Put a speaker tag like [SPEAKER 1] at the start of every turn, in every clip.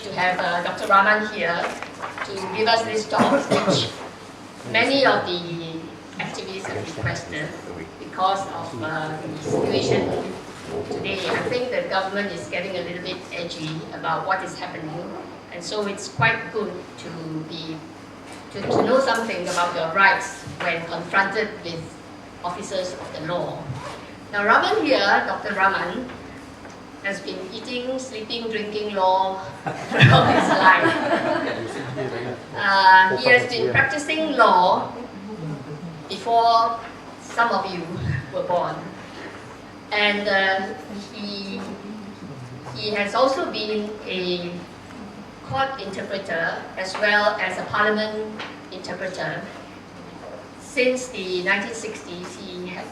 [SPEAKER 1] privileged to have Dr. Raman here to give us this talk, which many of the activists have requested because of the situation today. I think the government is getting a little bit edgy about what is happening, and so it's quite good to know something about your rights when confronted with officers of the law. Now, Raman here, Dr. Raman, has been eating, sleeping, drinking law throughout his life. He has been practicing law before some of you were born. And he has also been a court interpreter as well as a parliament interpreter. Since the 1960s, he had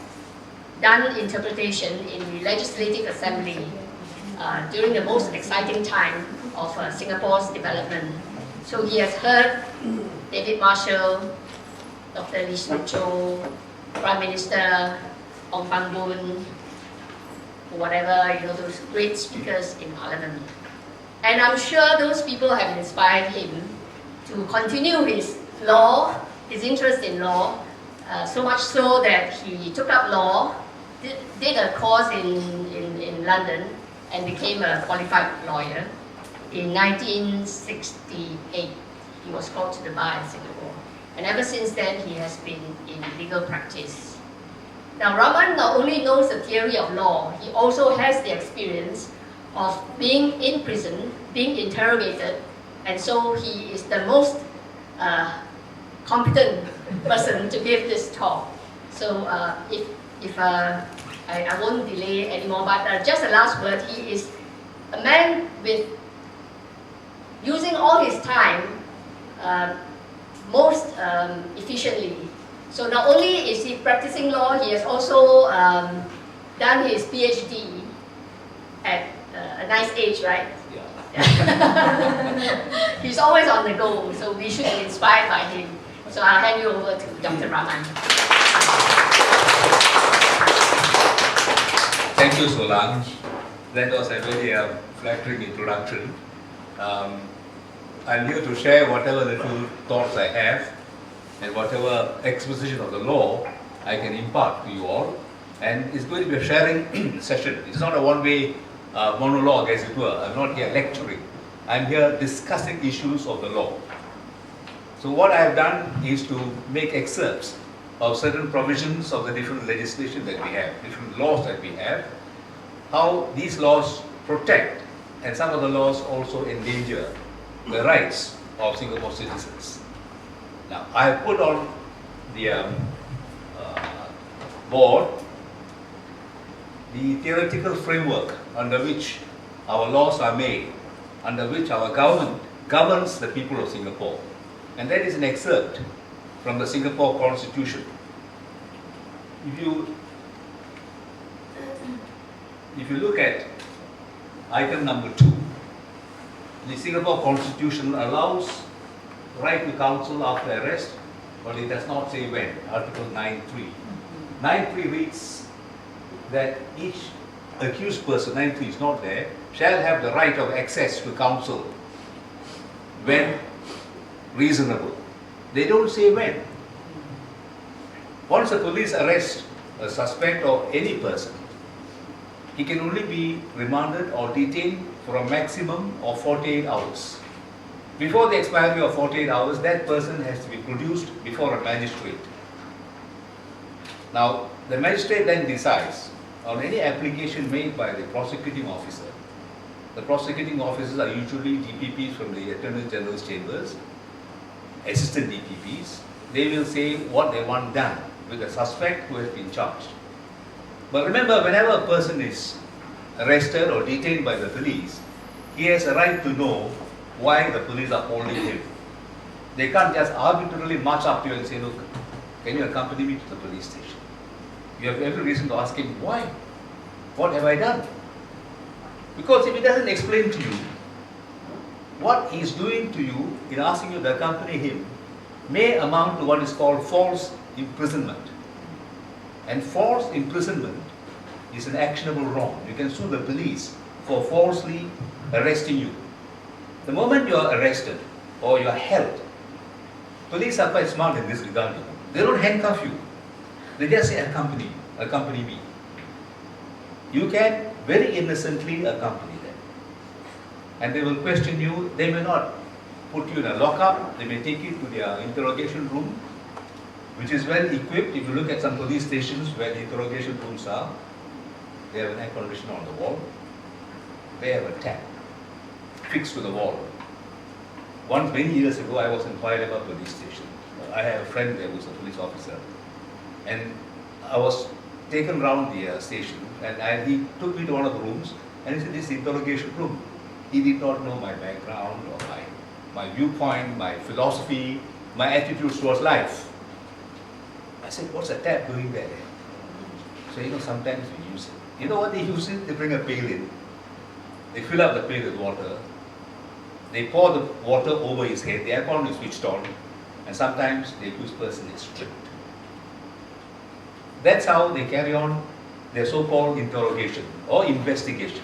[SPEAKER 1] done interpretation in the Legislative Assembly during the most exciting time of Singapore's development. So he has heard David Marshall, Dr. Lee Siew Choh, Prime Minister Ong Pang Boon, whatever, those great speakers in Parliament. And I'm sure those people have inspired him to continue his law, his interest in law, so much so that he took up law, did a course in London, and became a qualified lawyer. In 1968, he was called to the bar in Singapore. And ever since then, he has been in legal practice. Now, Raman not only knows the theory of law, he also has the experience of being in prison, being interrogated, and so he is the most competent person to give this talk. So I won't delay anymore, but just a last word, he is a man with using all his time most efficiently. So not only is he practicing law, he has also done his PhD at a nice age, right? Yeah. He's always on the go, so we should be inspired by him. So I'll hand you over to Dr. Raman.
[SPEAKER 2] Thank you, Solange. That was a very flattering introduction. I'm here to share whatever little thoughts I have and whatever exposition of the law I can impart to you all. And it's going to be a sharing session. It's not a one-way monologue, as it were. I'm not here lecturing. I'm here discussing issues of the law. So what I have done is to make excerpts of certain provisions of the different legislation that we have, different laws that we have, how these laws protect, and some of the laws also endanger the rights of Singapore citizens. Now, I have put on the board the theoretical framework under which our laws are made, under which our government governs the people of Singapore. And that is an excerpt from the Singapore Constitution. If you look at item number 2, the Singapore Constitution allows right to counsel after arrest, but it does not say when. Article 9.3. 9.3 reads that each accused person, 9.3 is not there, shall have the right of access to counsel when reasonable. They don't say when. Once the police arrest a suspect or any person, he can only be remanded or detained for a maximum of 48 hours. Before the expiry of 48 hours, that person has to be produced before a magistrate. Now, the magistrate then decides on any application made by the prosecuting officer. The prosecuting officers are usually DPPs from the Attorney General's chambers, assistant DPPs. They will say what they want done with a suspect who has been charged. But remember, whenever a person is arrested or detained by the police, he has a right to know why the police are holding him. They can't just arbitrarily march up to you and say, look, can you accompany me to the police station? You have every reason to ask him, why? What have I done? Because if he doesn't explain to you what he is doing to you in asking you to accompany him may amount to what is called false imprisonment. And false imprisonment is an actionable wrong. You can sue the police for falsely arresting you. The moment you are arrested or you are held, police are quite smart in this regard. They don't handcuff you. They just say, accompany me. You can very innocently accompany them. And they will question you. They may not put you in a lockup. They may take you to their interrogation room, which is well equipped. If you look at some police stations where the interrogation rooms are, they have an air conditioner on the wall. They have a tap fixed to the wall. Once, many years ago, I was in Paya Lebar police station. I have a friend there who was a police officer. And I was taken round the station, and he took me to one of the rooms, and he said, this is the interrogation room. He did not know my background or my viewpoint, my philosophy, my attitudes towards life. I said, what's a tap doing there? So, sometimes we use it. You know what they use it? They bring a pail in. They fill up the pail with water. They pour the water over his head. The aircon is switched on. And sometimes the accused person is stripped. That's how they carry on their so-called interrogation or investigation.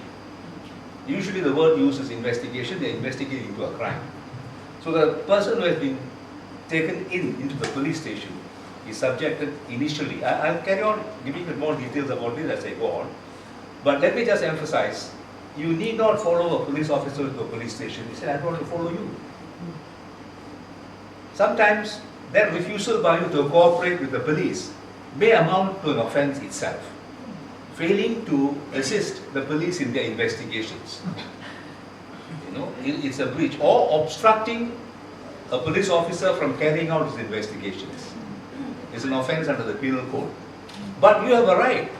[SPEAKER 2] Usually the word used is investigation. They're investigating into a crime. So the person who has been taken into the police station is subjected initially. I'll carry on giving you more details about this as I go on. But let me just emphasize, you need not follow a police officer to a police station. He said, I don't want to follow you. Sometimes that refusal by you to cooperate with the police may amount to an offense itself. Failing to assist the police in their investigations. It's a breach. Or obstructing a police officer from carrying out his investigations. It's an offense under the penal code. But you have a right.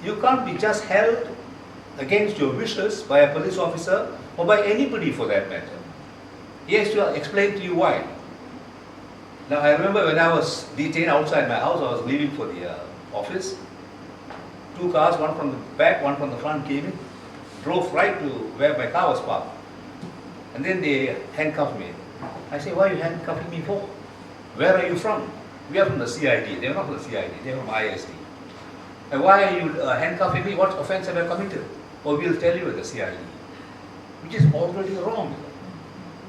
[SPEAKER 2] You can't be just held against your wishes by a police officer or by anybody for that matter. He has to explain to you why. Now I remember when I was detained outside my house, I was leaving for the office. 2 cars, one from the back, one from the front came in, drove right to where my car was parked. And then they handcuffed me. I said, why are you handcuffing me for? Where are you from? We are from the CID. They are not from the CID, they are from ISD. And why are you handcuffing me? What offense have I committed? Or we'll tell you at the CID. Which is already wrong.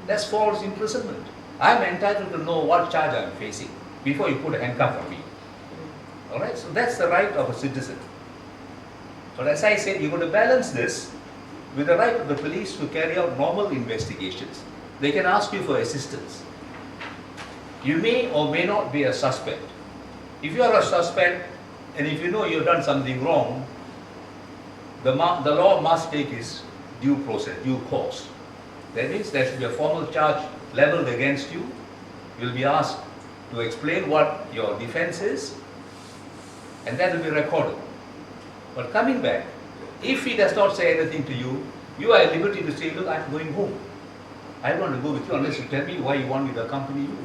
[SPEAKER 2] That's false imprisonment. I'm entitled to know what charge I'm facing before you put a handcuff on me. Alright, so that's the right of a citizen. But as I said, you've got to balance this with the right of the police to carry out normal investigations. They can ask you for assistance. You may or may not be a suspect. If you are a suspect and if you know you've done something wrong, the law must take its due process, due course. That means there should be a formal charge leveled against you. You'll be asked to explain what your defense is, and that will be recorded. But coming back, if he does not say anything to you, you are at liberty to say, look, I'm going home. I don't want to go with you unless you tell me why you want me to accompany you.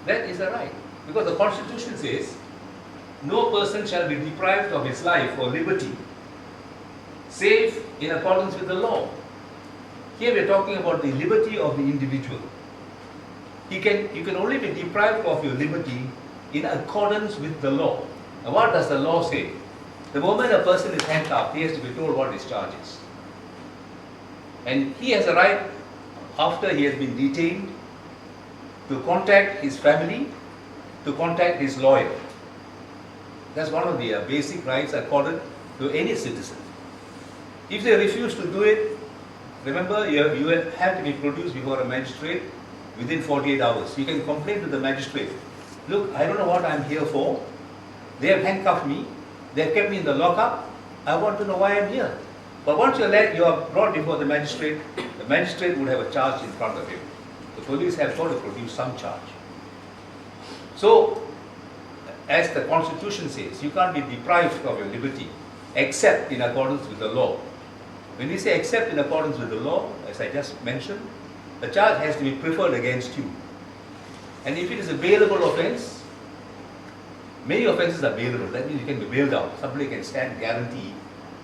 [SPEAKER 2] That is a right. Because the Constitution says, no person shall be deprived of his life or liberty, save in accordance with the law. Here we are talking about the liberty of the individual. You can only be deprived of your liberty in accordance with the law. Now what does the law say? The moment a person is handcuffed, he has to be told what his charge is. And he has a right, after he has been detained, to contact his family, to contact his lawyer. That's one of the basic rights accorded to any citizen. If they refuse to do it, remember, you have to be produced before a magistrate within 48 hours. You can complain to the magistrate. Look, I don't know what I'm here for. They have handcuffed me. They have kept me in the lockup. I want to know why I'm here. But once you are brought before the magistrate would have a charge in front of him. The police have got to produce some charge. So, as the Constitution says, you can't be deprived of your liberty except in accordance with the law. When we say except in accordance with the law, as I just mentioned, the charge has to be preferred against you. And if it is a bailable offence, many offences are bailable. That means you can be bailed out. Somebody can stand guarantee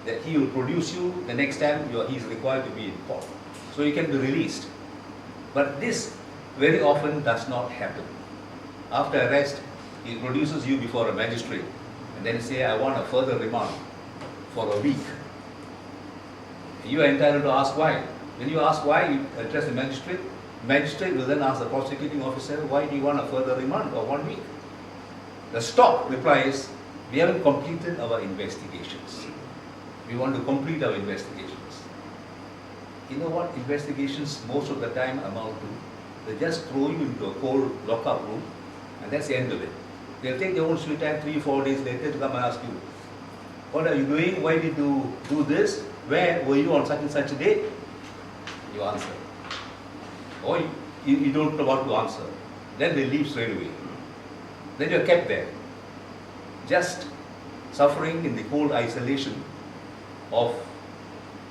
[SPEAKER 2] that he will produce you the next time he is required to be in court. So you can be released. But this very often does not happen. After arrest, he produces you before a magistrate and then say, I want a further remand for a week. You are entitled to ask why. When you ask why, you address the magistrate. Magistrate will then ask the prosecuting officer, why do you want a further remand or 1 week? The stock reply is, we haven't completed our investigations. We want to complete our investigations. You know what investigations most of the time amount to? They just throw you into a cold lockup room and that's the end of it. They'll take their own sweet time 3-4 days later to come and ask you, what are you doing? Why did you do this? Where were you on such and such a date? You answer. Or you don't know what to answer. Then they leave straight away. Then you're kept there, just suffering in the cold isolation of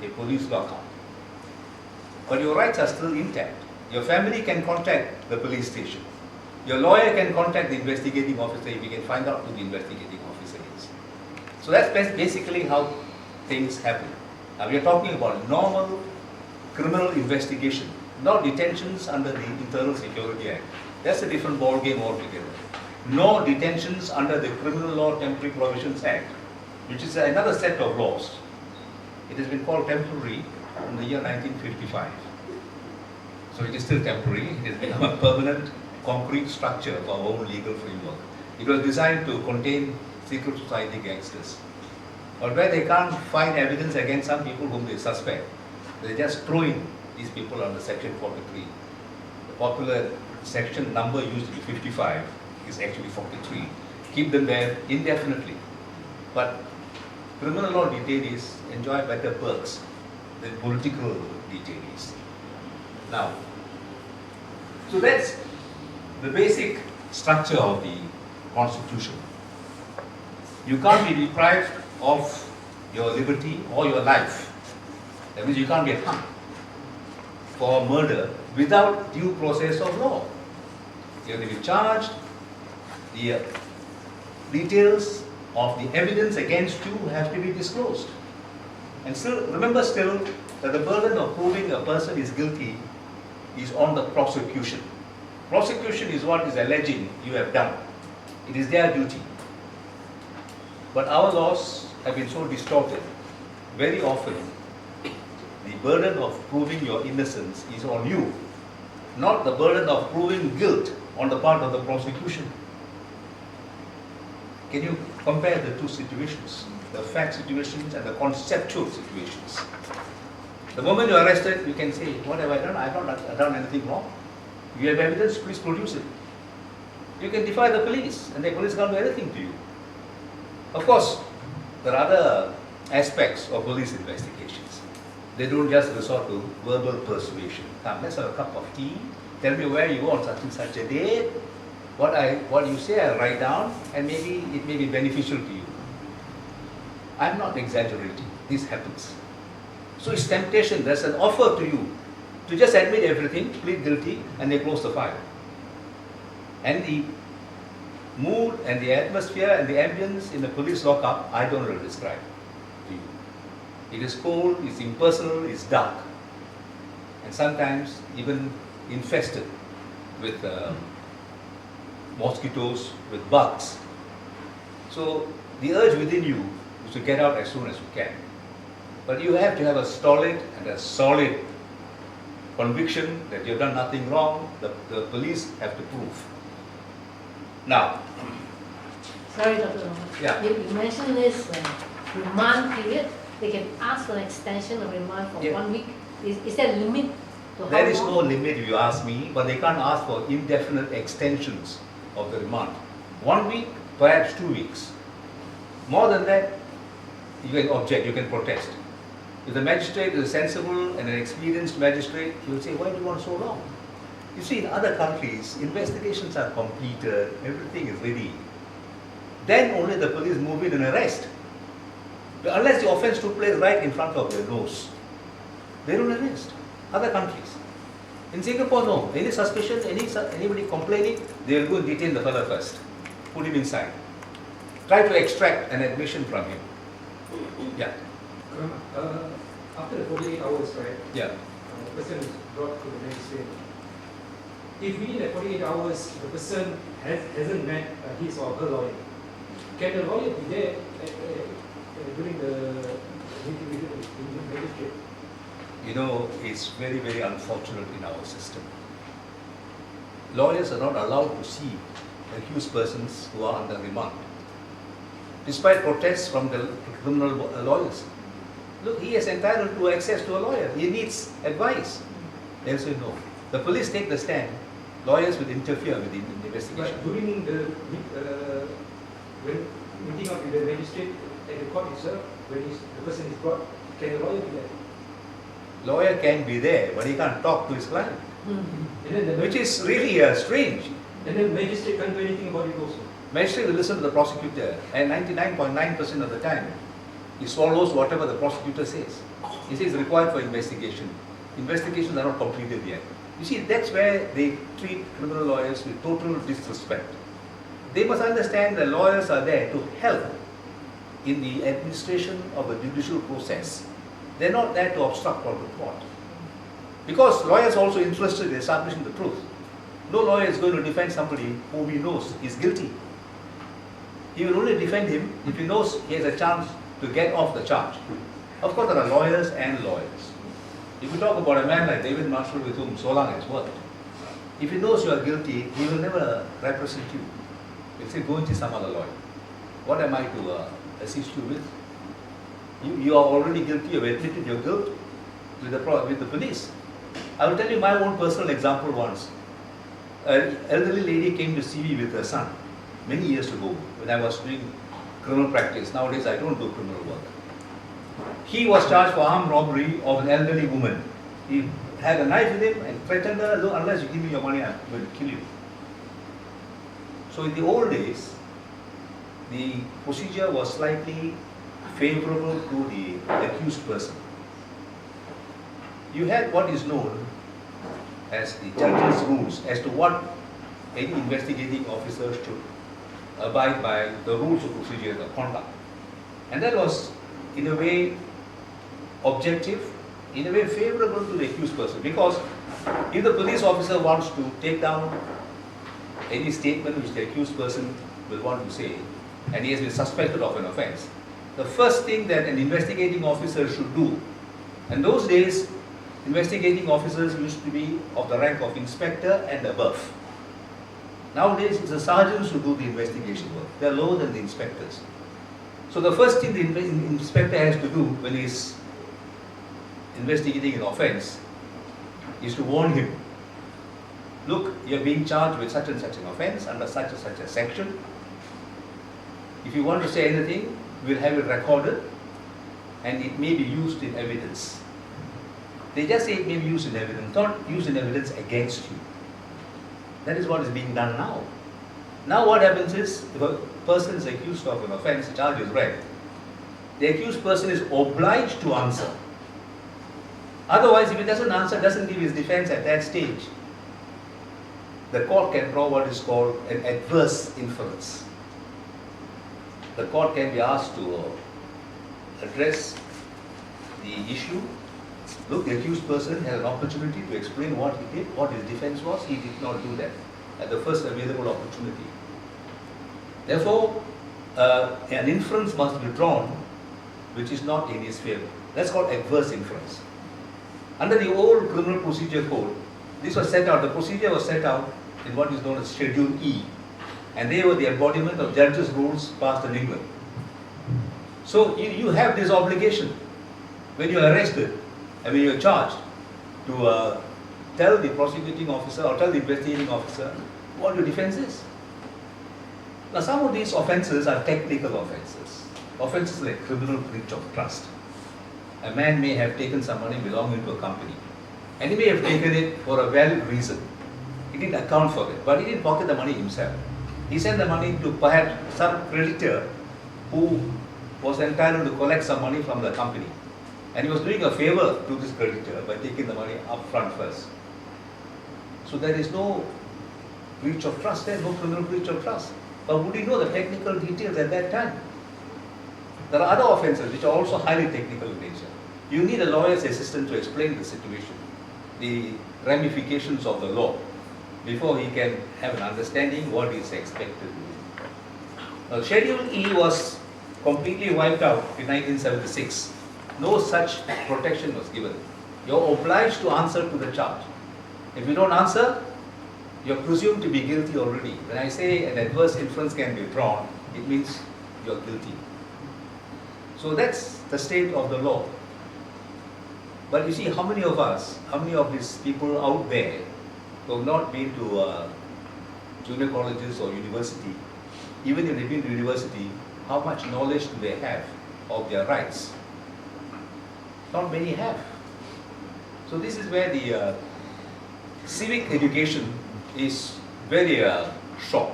[SPEAKER 2] a police lockup. But your rights are still intact. Your family can contact the police station. Your lawyer can contact the investigating officer if you can find out who the investigating officer is. So that's basically how things happen. Now we are talking about normal criminal investigation, not detentions under the Internal Security Act. That's a different ball game altogether. No detentions under the Criminal Law Temporary Provisions Act, which is another set of laws. It has been called temporary from the year 1955. So it is still temporary. It has become a permanent, concrete structure of our own legal framework. It was designed to contain secret society gangsters. But where they can't find evidence against some people whom they suspect, they just throw in these people under Section 43. The popular section number used to be 55 is actually 43. Keep them there indefinitely. But criminal law detainees enjoy better perks than political detainees. Now, so that's the basic structure of the Constitution. You can't be deprived of your liberty or your life. That means you can't be hung for murder without due process of law. You have to be charged. The details of the evidence against you have to be disclosed. And still, remember that the burden of proving a person is guilty is on the prosecution. Prosecution is what is alleging you have done. It is their duty. But our laws have been so distorted. Very often, the burden of proving your innocence is on you, not the burden of proving guilt on the part of the prosecution. Can you compare the two situations, the fact situations and the conceptual situations? The moment you are arrested, you can say, what have I done? I have not done anything wrong. You have evidence, please produce it. You can defy the police and the police can't do anything to you. Of course, there are other aspects of police investigations. They don't just resort to verbal persuasion. Come, let's have a cup of tea. Tell me where you were on such and such a day. What you say, I'll write down, and maybe it may be beneficial to you. I'm not exaggerating. This happens. So it's temptation. There's an offer to you to just admit everything, plead guilty, and they close the file. And the mood and the atmosphere and the ambience in the police lockup, I don't know to describe to you. It is cold, it's impersonal, it's dark, and sometimes even infested with mosquitoes, with bugs. So the urge within you is to get out as soon as you can. But you have to have a stolid and a solid conviction that you've done nothing wrong. The police have to prove. Now,
[SPEAKER 3] sorry, Dr. Raman.
[SPEAKER 2] Yeah.
[SPEAKER 3] You mentioned this remand period. They can ask for an extension of remand for 1 week. Is there a limit to how long?
[SPEAKER 2] There is no limit if you ask me, but they can't ask for indefinite extensions of the remand. 1 week, perhaps 2 weeks. More than that, you can object, you can protest. If the magistrate is a sensible and an experienced magistrate, he will say, why do you want so long? You see, in other countries, investigations are completed, everything is ready. Then only the police move in and arrest. But unless the offense took place right in front of their nose, they don't arrest. Other countries. In Singapore, no. Any suspicion, anybody complaining, they will go and detain the fellow first. Put him inside. Try to extract an admission from him. Yeah.
[SPEAKER 4] After the 48 hours, right?
[SPEAKER 2] Yeah.
[SPEAKER 4] The person is brought to the magistrate. If within the 48 hours the person hasn't met his or her lawyer, can the lawyer be there during the meeting with the magistrate?
[SPEAKER 2] you know, it's very, very unfortunate in our system. Lawyers are not allowed to see accused persons who are under remand, despite protests from the criminal lawyers. Look, he is entitled to access to a lawyer. He needs advice. They'll say no. The police take the stand. Lawyers will interfere with the investigation.
[SPEAKER 4] But during the when meeting up with the magistrate at the court itself, when the person is brought, can the lawyer be there?
[SPEAKER 2] Lawyer can be there, but he can't talk to his client,
[SPEAKER 4] And then the
[SPEAKER 2] which is really strange.
[SPEAKER 4] And then the magistrate can't do anything about it also.
[SPEAKER 2] Magistrate will listen to the prosecutor, and 99.9% of the time, he swallows whatever the prosecutor says. He says required for investigation. Investigations are not completed yet. You see, that's where they treat criminal lawyers with total disrespect. They must understand that lawyers are there to help in the administration of the judicial process. They're not there to obstruct or report. Because lawyers are also interested in establishing the truth. No lawyer is going to defend somebody whom he knows is guilty. He will only defend him if he knows he has a chance to get off the charge. Of course, there are lawyers and lawyers. If you talk about a man like David Marshall with whom Solang has worked, if he knows you are guilty, he will never represent you. He'll say, go and see some other lawyer. What am I to assist you with? You are already guilty, you have admitted your guilt with the police. I will tell you my own personal example once. An elderly lady came to see me with her son many years ago when I was doing criminal practice. Nowadays I don't do criminal work. He was charged for armed robbery of an elderly woman. He had a knife with him and threatened her, look, unless you give me your money, I'm going to kill you. So in the old days, the procedure was slightly favorable to the accused person. You had what is known as the judge's rules as to what any investigating officer should abide by, the rules of procedure, the conduct. And that was, in a way, objective, in a way favorable to the accused person. Because if the police officer wants to take down any statement which the accused person will want to say, and he has been suspected of an offense, the first thing that an investigating officer should do, in those days, investigating officers used to be of the rank of inspector and above. Nowadays, it's the sergeants who do the investigation work. They are lower than the inspectors. So the first thing the inspector has to do when he is investigating an offense is to warn him. Look, you are being charged with such and such an offense under such and such a section. If you want to say anything, we'll have it recorded and it may be used in evidence. They just say it may be used in evidence, not used in evidence against you. That is what is being done now. Now what happens is, if a person is accused of an offense, the charge is read, the accused person is obliged to answer. Otherwise, if he doesn't answer, doesn't give his defense at that stage, the court can draw what is called an adverse inference. The court can be asked to address the issue. Look, the accused person had an opportunity to explain what he did, what his defense was. He did not do that at the first available opportunity. Therefore, an inference must be drawn which is not in his favor. That's called adverse inference. Under the old criminal procedure code, this was set out, the procedure was set out in what is known as Schedule E. And they were the embodiment of judges' rules passed in England. So you have this obligation when you are arrested and when you are charged to tell the prosecuting officer or tell the investigating officer what your defense is. Now some of these offences are technical offences. Offences like criminal breach of trust. A man may have taken some money belonging to a company and he may have taken it for a valid reason. He didn't account for it, but he didn't pocket the money himself. He sent the money to perhaps some creditor who was entitled to collect some money from the company. And he was doing a favor to this creditor by taking the money up front first. So there is no breach of trust, there is no criminal breach of trust. But would he know the technical details at that time? There are other offences which are also highly technical in nature. You need a lawyer's assistant to explain the situation, the ramifications of the law, before he can have an understanding what is expected to do. Now, Schedule E was completely wiped out in 1976. No such protection was given. You're obliged to answer to the charge. If you don't answer, you're presumed to be guilty already. When I say an adverse inference can be drawn, it means you're guilty. So that's the state of the law. But you see, how many of us, how many of these people out there who have not been to junior colleges or university, even if they've been to university, how much knowledge do they have of their rights? Not many have. So this is where the civic education is very short.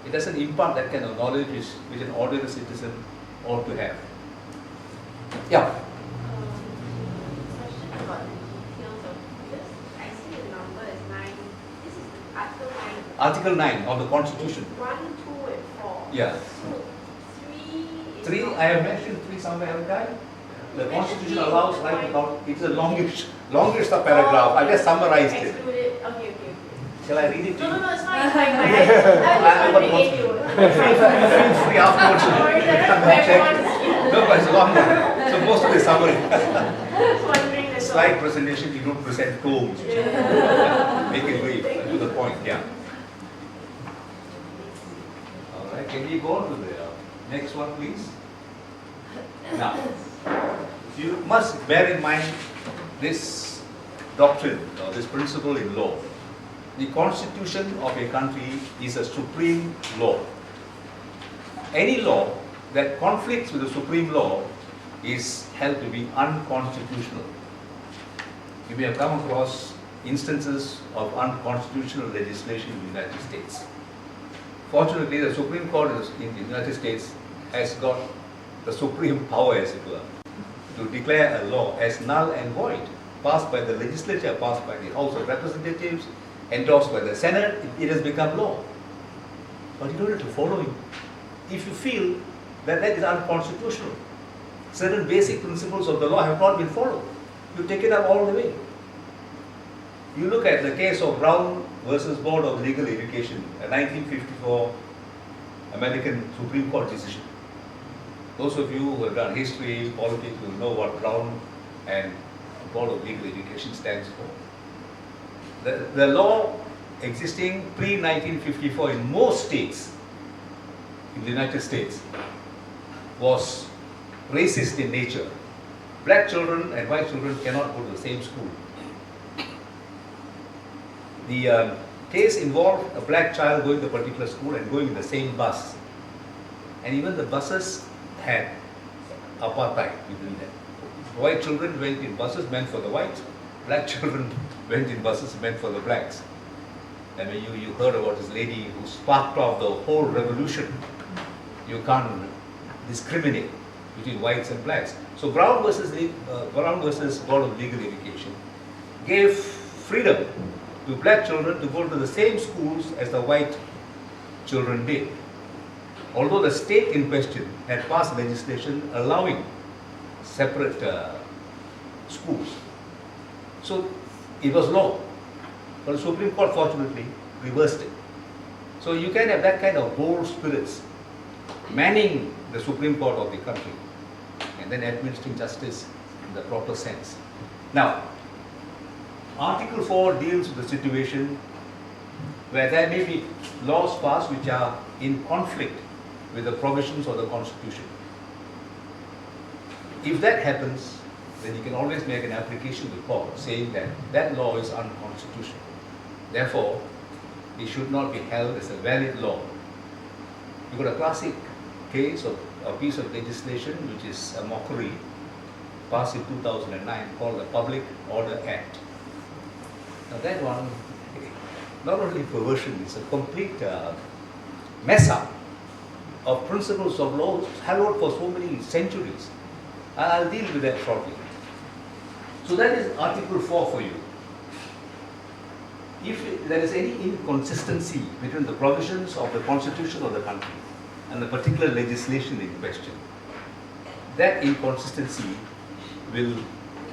[SPEAKER 2] It doesn't impart that kind of knowledge which an ordinary citizen ought to have. Yeah.
[SPEAKER 5] Question about the details of this. I see the number is 9. This is Article 9.
[SPEAKER 2] Article 9 of the Constitution.
[SPEAKER 5] 1, 2, and 4.
[SPEAKER 2] Yeah.
[SPEAKER 5] So 3 is
[SPEAKER 2] 3, I have mentioned 3 somewhere, haven't I? The Constitution allows right without, it's a longish paragraph. I just summarized it.
[SPEAKER 5] Excluded. Okay.
[SPEAKER 2] Shall I read it to
[SPEAKER 5] No,
[SPEAKER 2] you?
[SPEAKER 5] it's fine. I was wondering if you
[SPEAKER 2] Feel free afterwards.
[SPEAKER 5] Sorry,
[SPEAKER 2] Come and check. No, but it's a long one. So most of the summary.
[SPEAKER 5] wondering as well.
[SPEAKER 2] Slide presentation, you don't present tomes. Make it brief, to the point, yeah. Alright, can we go on to the next one, please? Now, you must bear in mind this doctrine or this principle in law. The constitution of a country is a supreme law. Any law that conflicts with the supreme law is held to be unconstitutional. You may have come across instances of unconstitutional legislation in the United States. Fortunately, the Supreme Court in the United States has got the supreme power, as it were, to declare a law as null and void, passed by the legislature, passed by the House of Representatives, endorsed by the Senate. It has become law. But you don't have to follow it. If you feel that that is unconstitutional, certain basic principles of the law have not been followed, you take it up all the way. You look at the case of Brown versus Board of Legal Education, a 1954 American Supreme Court decision. Those of you who have done history, politics will know what Brown and Board of Legal Education stands for. The law existing pre-1954 in most states in the United States was racist in nature. Black children and white children cannot go to the same school. The case involved a black child going to a particular school and going in the same bus. And even the buses had apartheid within them. White children went in buses meant for the whites. Black children went in buses meant for the blacks. I mean, you heard about this lady who sparked off the whole revolution. You can't discriminate between whites and blacks. So Brown versus Board of Legal Education gave freedom to black children to go to the same schools as the white children did. Although the state in question had passed legislation allowing separate schools. So it was law. But the Supreme Court fortunately reversed it. So you can have that kind of bold spirits manning the Supreme Court of the country and then administering justice in the proper sense. Now, Article 4 deals with the situation where there may be laws passed which are in conflict with the provisions of the Constitution. If that happens, then you can always make an application to the court saying that that law is unconstitutional. Therefore, it should not be held as a valid law. You've got a classic case of a piece of legislation which is a mockery passed in 2009 called the Public Order Act. Now that one, not only perversion, it's a complete mess up of principles of law hallowed for so many centuries. I'll deal with that shortly. So that is Article 4 for you. If there is any inconsistency between the provisions of the Constitution of the country and the particular legislation in question, that inconsistency will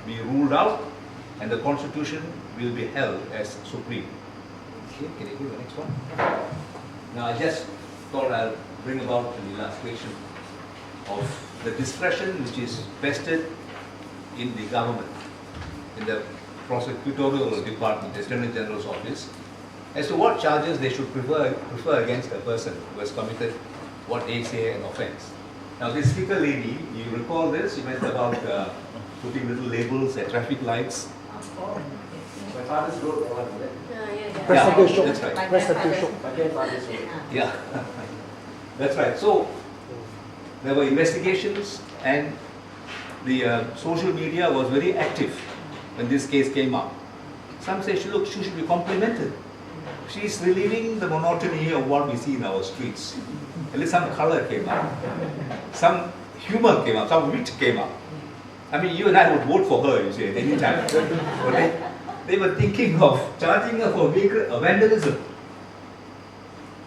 [SPEAKER 2] be ruled out and the Constitution will be held as supreme. Okay, can you go to the next one? Now I just thought I'll bring about an illustration of the discretion which is vested in the government. in the prosecutorial department, the Attorney General's office, as to what charges they should prefer against a person who has committed what they say an offence. Now this sticker lady, you recall this? She went about putting little labels at traffic lights.
[SPEAKER 6] My father's road, that one, is it?
[SPEAKER 2] Yeah, that's right.
[SPEAKER 6] My grandfather's road.
[SPEAKER 2] Yeah, that's right. So there were investigations, and the social media was very active when this case came up. Some say, look, she should be complimented. She's relieving the monotony of what we see in our streets. At least some color came up, some humor came up, some wit came up. I mean, you and I would vote for her, you see, at any time. But they were thinking of charging her for vandalism.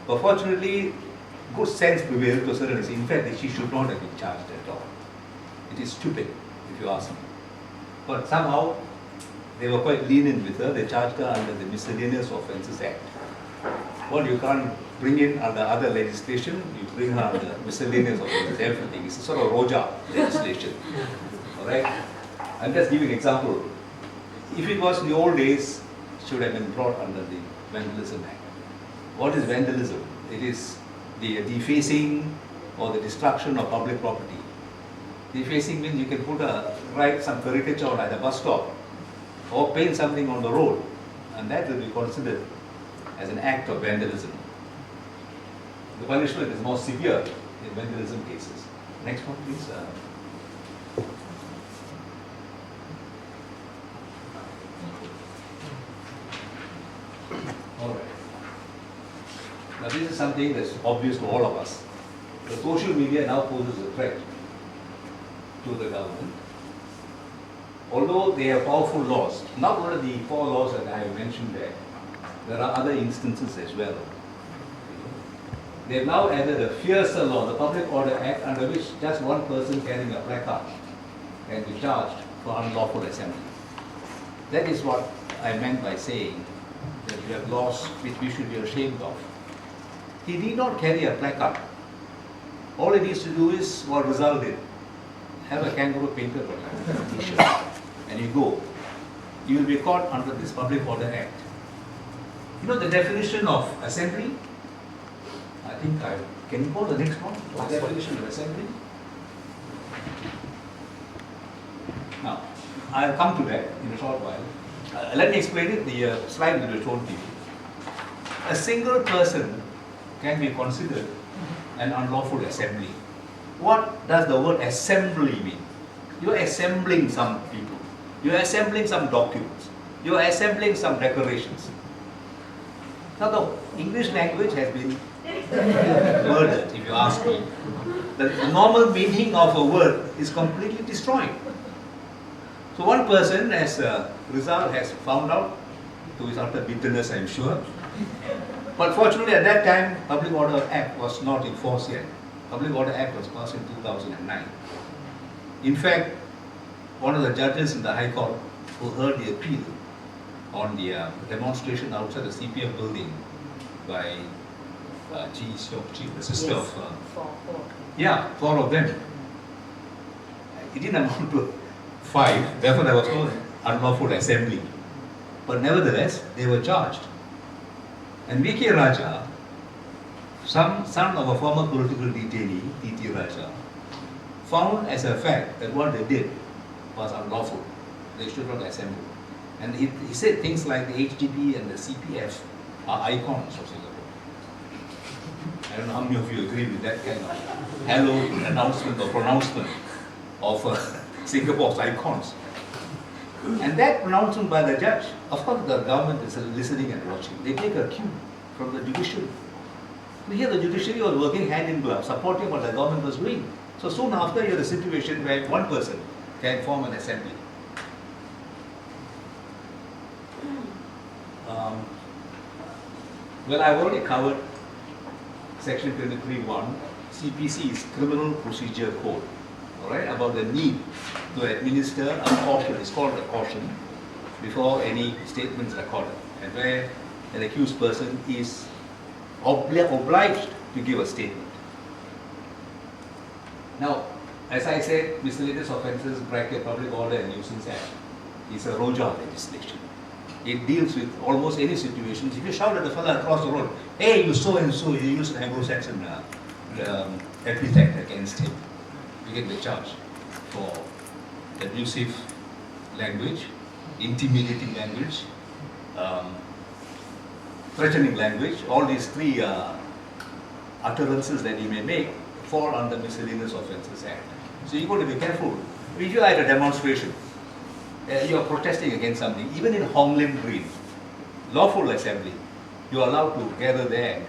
[SPEAKER 2] But fortunately, good sense prevailed to a certain extent. In fact, she should not have been charged at all. It is stupid, if you ask me. But somehow, they were quite lenient with her. They charged her under the Miscellaneous Offences Act. What you can't bring in under other legislation, you bring her under Miscellaneous Offences, everything. It's a sort of Roja legislation. Alright? I'm just giving an example. If it was in the old days, it should have been brought under the Vandalism Act. What is vandalism? It is the defacing or the destruction of public property. Defacing means you can write some caricature on at a bus stop or paint something on the road, and that will be considered as an act of vandalism. The punishment is more severe in vandalism cases. Next one, please. All right. Now this is something that's obvious to all of us. The social media now poses a threat to the government. Although they have powerful laws, not only the 4 laws that I have mentioned there are other instances as well. They have now added a fiercer law, the Public Order Act, under which just one person carrying a placard can be charged for unlawful assembly. That is what I meant by saying that we have laws which we should be ashamed of. He need not carry a placard. All he needs to do is what Rizal did. Have a kangaroo painted on a t-shirt, and you go. You will be caught under this Public Order Act. You know the definition of assembly? Can you go to the next one? The definition of assembly? Now, I'll come to that in a short while. Let me explain it, the slide that was shown to you. A single person can be considered an unlawful assembly. What does the word assembly mean? You're assembling some people. You're assembling some documents. You're assembling some decorations. Now the English language has been murdered, if you ask me. The normal meaning of a word is completely destroyed. So one person, as Rizal has found out, to his utter bitterness I'm sure, but fortunately at that time, Public Order Act was not in force yet. Public Order Act was passed in 2009. In fact, one of the judges in the High Court who heard the appeal on the demonstration outside the CPF building by G Raman, the sister of... Yeah, 4 of them. It didn't amount to 5, therefore there was no unlawful assembly. But nevertheless, they were charged. And V.K. Raja, son of a former political detainee, T.T. Raja, found as a fact that what they did was unlawful. They should not assemble. And he said things like the HDP and the CPF are icons of Singapore. I don't know how many of you agree with that kind of hallowed announcement or pronouncement of Singapore's icons. And that pronouncement by the judge, of course the government is listening and watching. They take a cue from the judiciary. Here the judiciary was working hand in glove, supporting what the government was doing. So soon after you have a situation where one person can form an assembly. Well, I've already covered section 23(1). CPC is Criminal Procedure Code. Alright, about the need to administer a caution, it's called a caution, before any statement is recorded, and where an accused person is obliged to give a statement. Now, as I said, miscellaneous offences bracket Public Order and Nuisance Act. is a Roja legislation. It deals with almost any situations. If you shout at the fellow across the road, hey, you so and so, you use an Anglo-Saxon epithet against him, you get the charge for abusive language, intimidating language, threatening language. All these three utterances that you may make fall under Miscellaneous Offences Act. So you've got to be careful. If you are at a demonstration, you are protesting against something, even in Hong Lim Green, lawful assembly, you are allowed to gather there and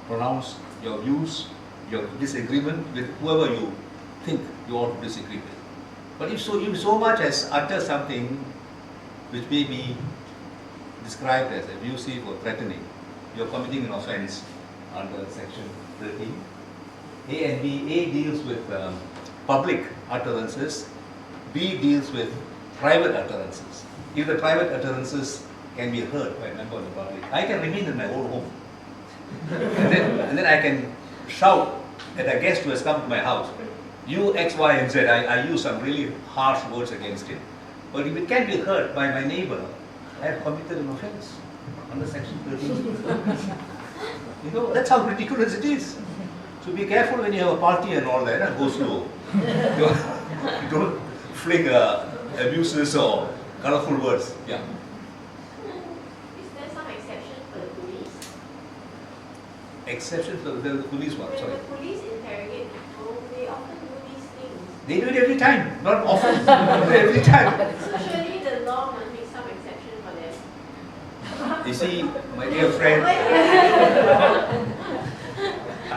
[SPEAKER 2] pronounce your views, your disagreement with whoever you think you ought to disagree with. But if you so much as utter something which may be described as abusive or threatening, you are committing an offence under section 13. A and B, A deals with public utterances, B deals with private utterances. If the private utterances can be heard by a member of the public, I can remain in my own home. and then I can shout at a guest who has come to my house, you X, Y, and Z. I use some really harsh words against him. But if it can be heard by my neighbor, I have committed an offence under section 13. You know, that's how ridiculous it is. So be careful when you have a party and all that, and go slow. You don't fling abuses or colourful words. Yeah.
[SPEAKER 5] Is there some exception for the police?
[SPEAKER 2] Exception for the police one,
[SPEAKER 5] When
[SPEAKER 2] sorry.
[SPEAKER 5] the police interrogate people, they often do these things.
[SPEAKER 2] They do it every time, not often, every time.
[SPEAKER 5] So surely the law must make some exception for them.
[SPEAKER 2] You see, my dear friend,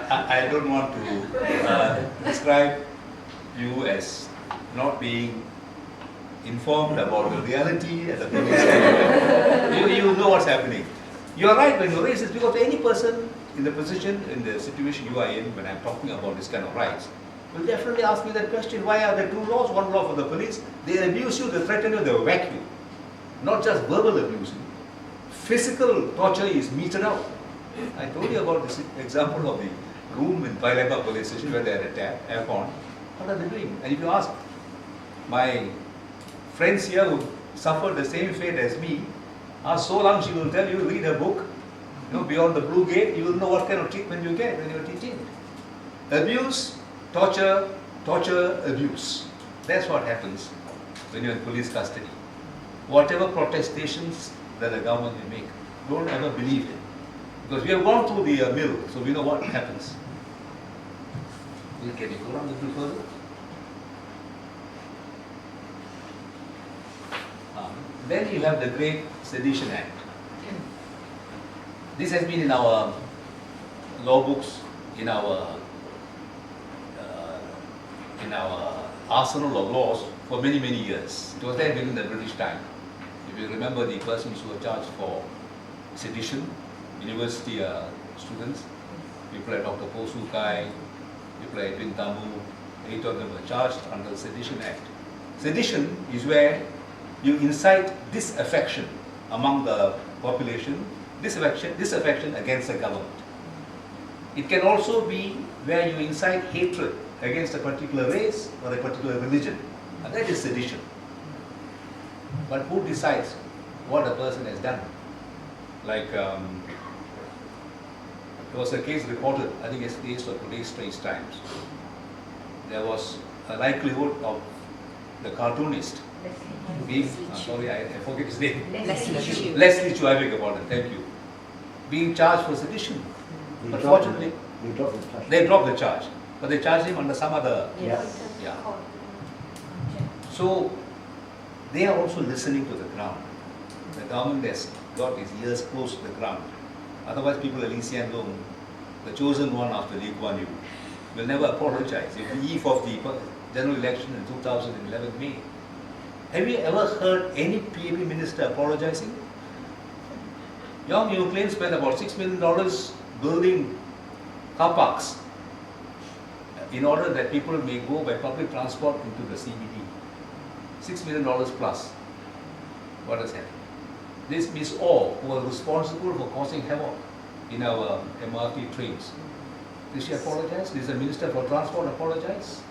[SPEAKER 2] I don't want to describe you as not being informed about the reality at the police station. You know what's happening. You are right when you raise this, because any person in the position, in the situation you are in, when I'm talking about this kind of rights, will definitely ask me that question. Why are there two laws? One law for the police. They abuse you, they threaten you, they whack you. Not just verbal abuse. Physical torture is meted out. I told you about this example of the room in Pailema police station where they had a tap, aircon. What are they doing? And if you ask my friends here who suffered the same fate as me, so long she will tell you, read a book, Beyond the Blue Gate, you will know what kind of treatment you get when you are teaching. Abuse, torture, abuse. That's what happens when you're in police custody. Whatever protestations that the government may make, don't ever believe it. Because we have gone through the mill, so we know what happens. Can you go on a little further? Then you have the Great Sedition Act. This has been in our law books, in our arsenal of laws for many, many years. It was there during the British time. If you remember the persons who were charged for sedition, university students, people like Dr. Posu Kai, people like Edwin Tamu, 8 of them were charged under the Sedition Act. Sedition is where you incite disaffection among the population, disaffection against the government. It can also be where you incite hatred against a particular race or a particular religion, and that is sedition. But who decides what a person has done? Like, there was a case reported, I think yesterday's or today's Straits Times. There was a likelihood of the cartoonist being, sorry, I forget his name. Leslie Chu, I beg your pardon, thank you. Being charged for sedition. Unfortunately, they dropped the charge, but they charged him under some other.
[SPEAKER 3] Yes.
[SPEAKER 2] Yeah. So they are also listening to the ground. The government has got its ears close to the ground. Otherwise, people like Lee Hsien Loong, the chosen one after Lee Kuan Yew, will never apologize. If the eve of the general election in 2011 May, have you ever heard any PAP minister apologizing? Yong Yew Klein spent about $6 million building car parks in order that people may go by public transport into the CBD. $6 million plus. What has happened? This Miss Orr, who was responsible for causing havoc in our MRT trains, did she apologize? Did the Minister for Transport apologize?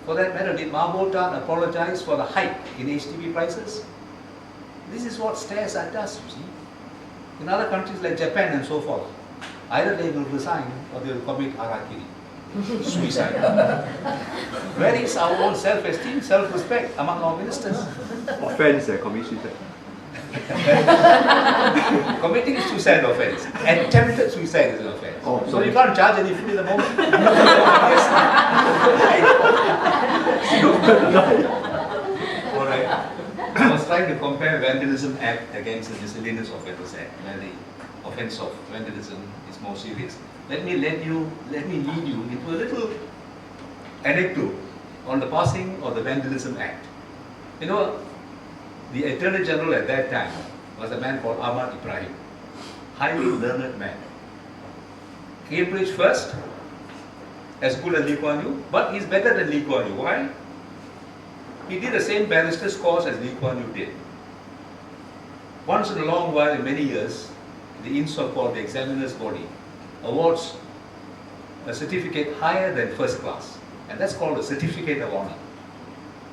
[SPEAKER 2] For that matter, did Mabotan apologize for the hike in HDB prices? This is what stares at us, you see. In other countries like Japan and so forth, either they will resign or they will commit harakiri, suicide. Where is our own self-esteem, self-respect among our ministers?
[SPEAKER 7] Offense, commit suicide.
[SPEAKER 2] Committing suicide offense. Attempted suicide is an offense.
[SPEAKER 7] Oh,
[SPEAKER 2] so
[SPEAKER 7] sorry.
[SPEAKER 2] you can't charge any fee in the moment. Alright. I was trying to compare Vandalism Act against the Miscellaneous Offences Act, where the offence of vandalism is more serious. Let me lead you into a little anecdote on the passing of the Vandalism Act. You know, the Attorney General at that time was a man called Ahmad Ibrahim, highly learned man. Cambridge first, as good as Lee Kuan Yew, but he's better than Lee Kuan Yew. Why? He did the same barrister's course as Lee Kuan Yew did. Once in a long while, in many years, the INSOC, called the examiner's body, awards a certificate higher than first class, and that's called a certificate of honor.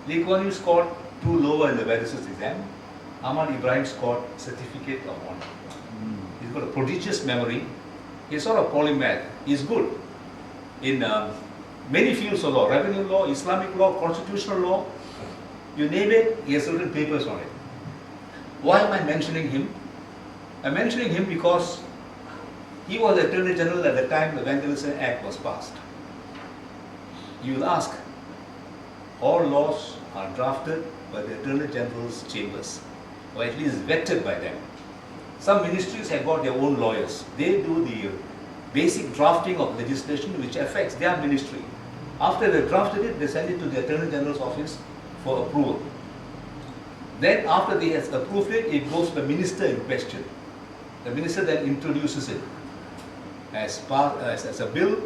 [SPEAKER 2] Lee Kuan Yew scored 2 lower in the barrister's exam. Ahmad Ibrahim scored certificate of honor. He's got a prodigious memory. He's sort of polymath. He's good in many fields of law, revenue law, Islamic law, constitutional law. You name it, he has written papers on it. Why am I mentioning him? I'm mentioning him because he was Attorney General at the time the Vandalism Act was passed. You will ask, all laws are drafted by the Attorney General's chambers, or at least vetted by them. Some ministries have got their own lawyers. They do the basic drafting of legislation which affects their ministry. After they drafted it, they send it to the Attorney General's office for approval. Then after they have approved it, it goes to the minister in question. The minister then introduces it as a bill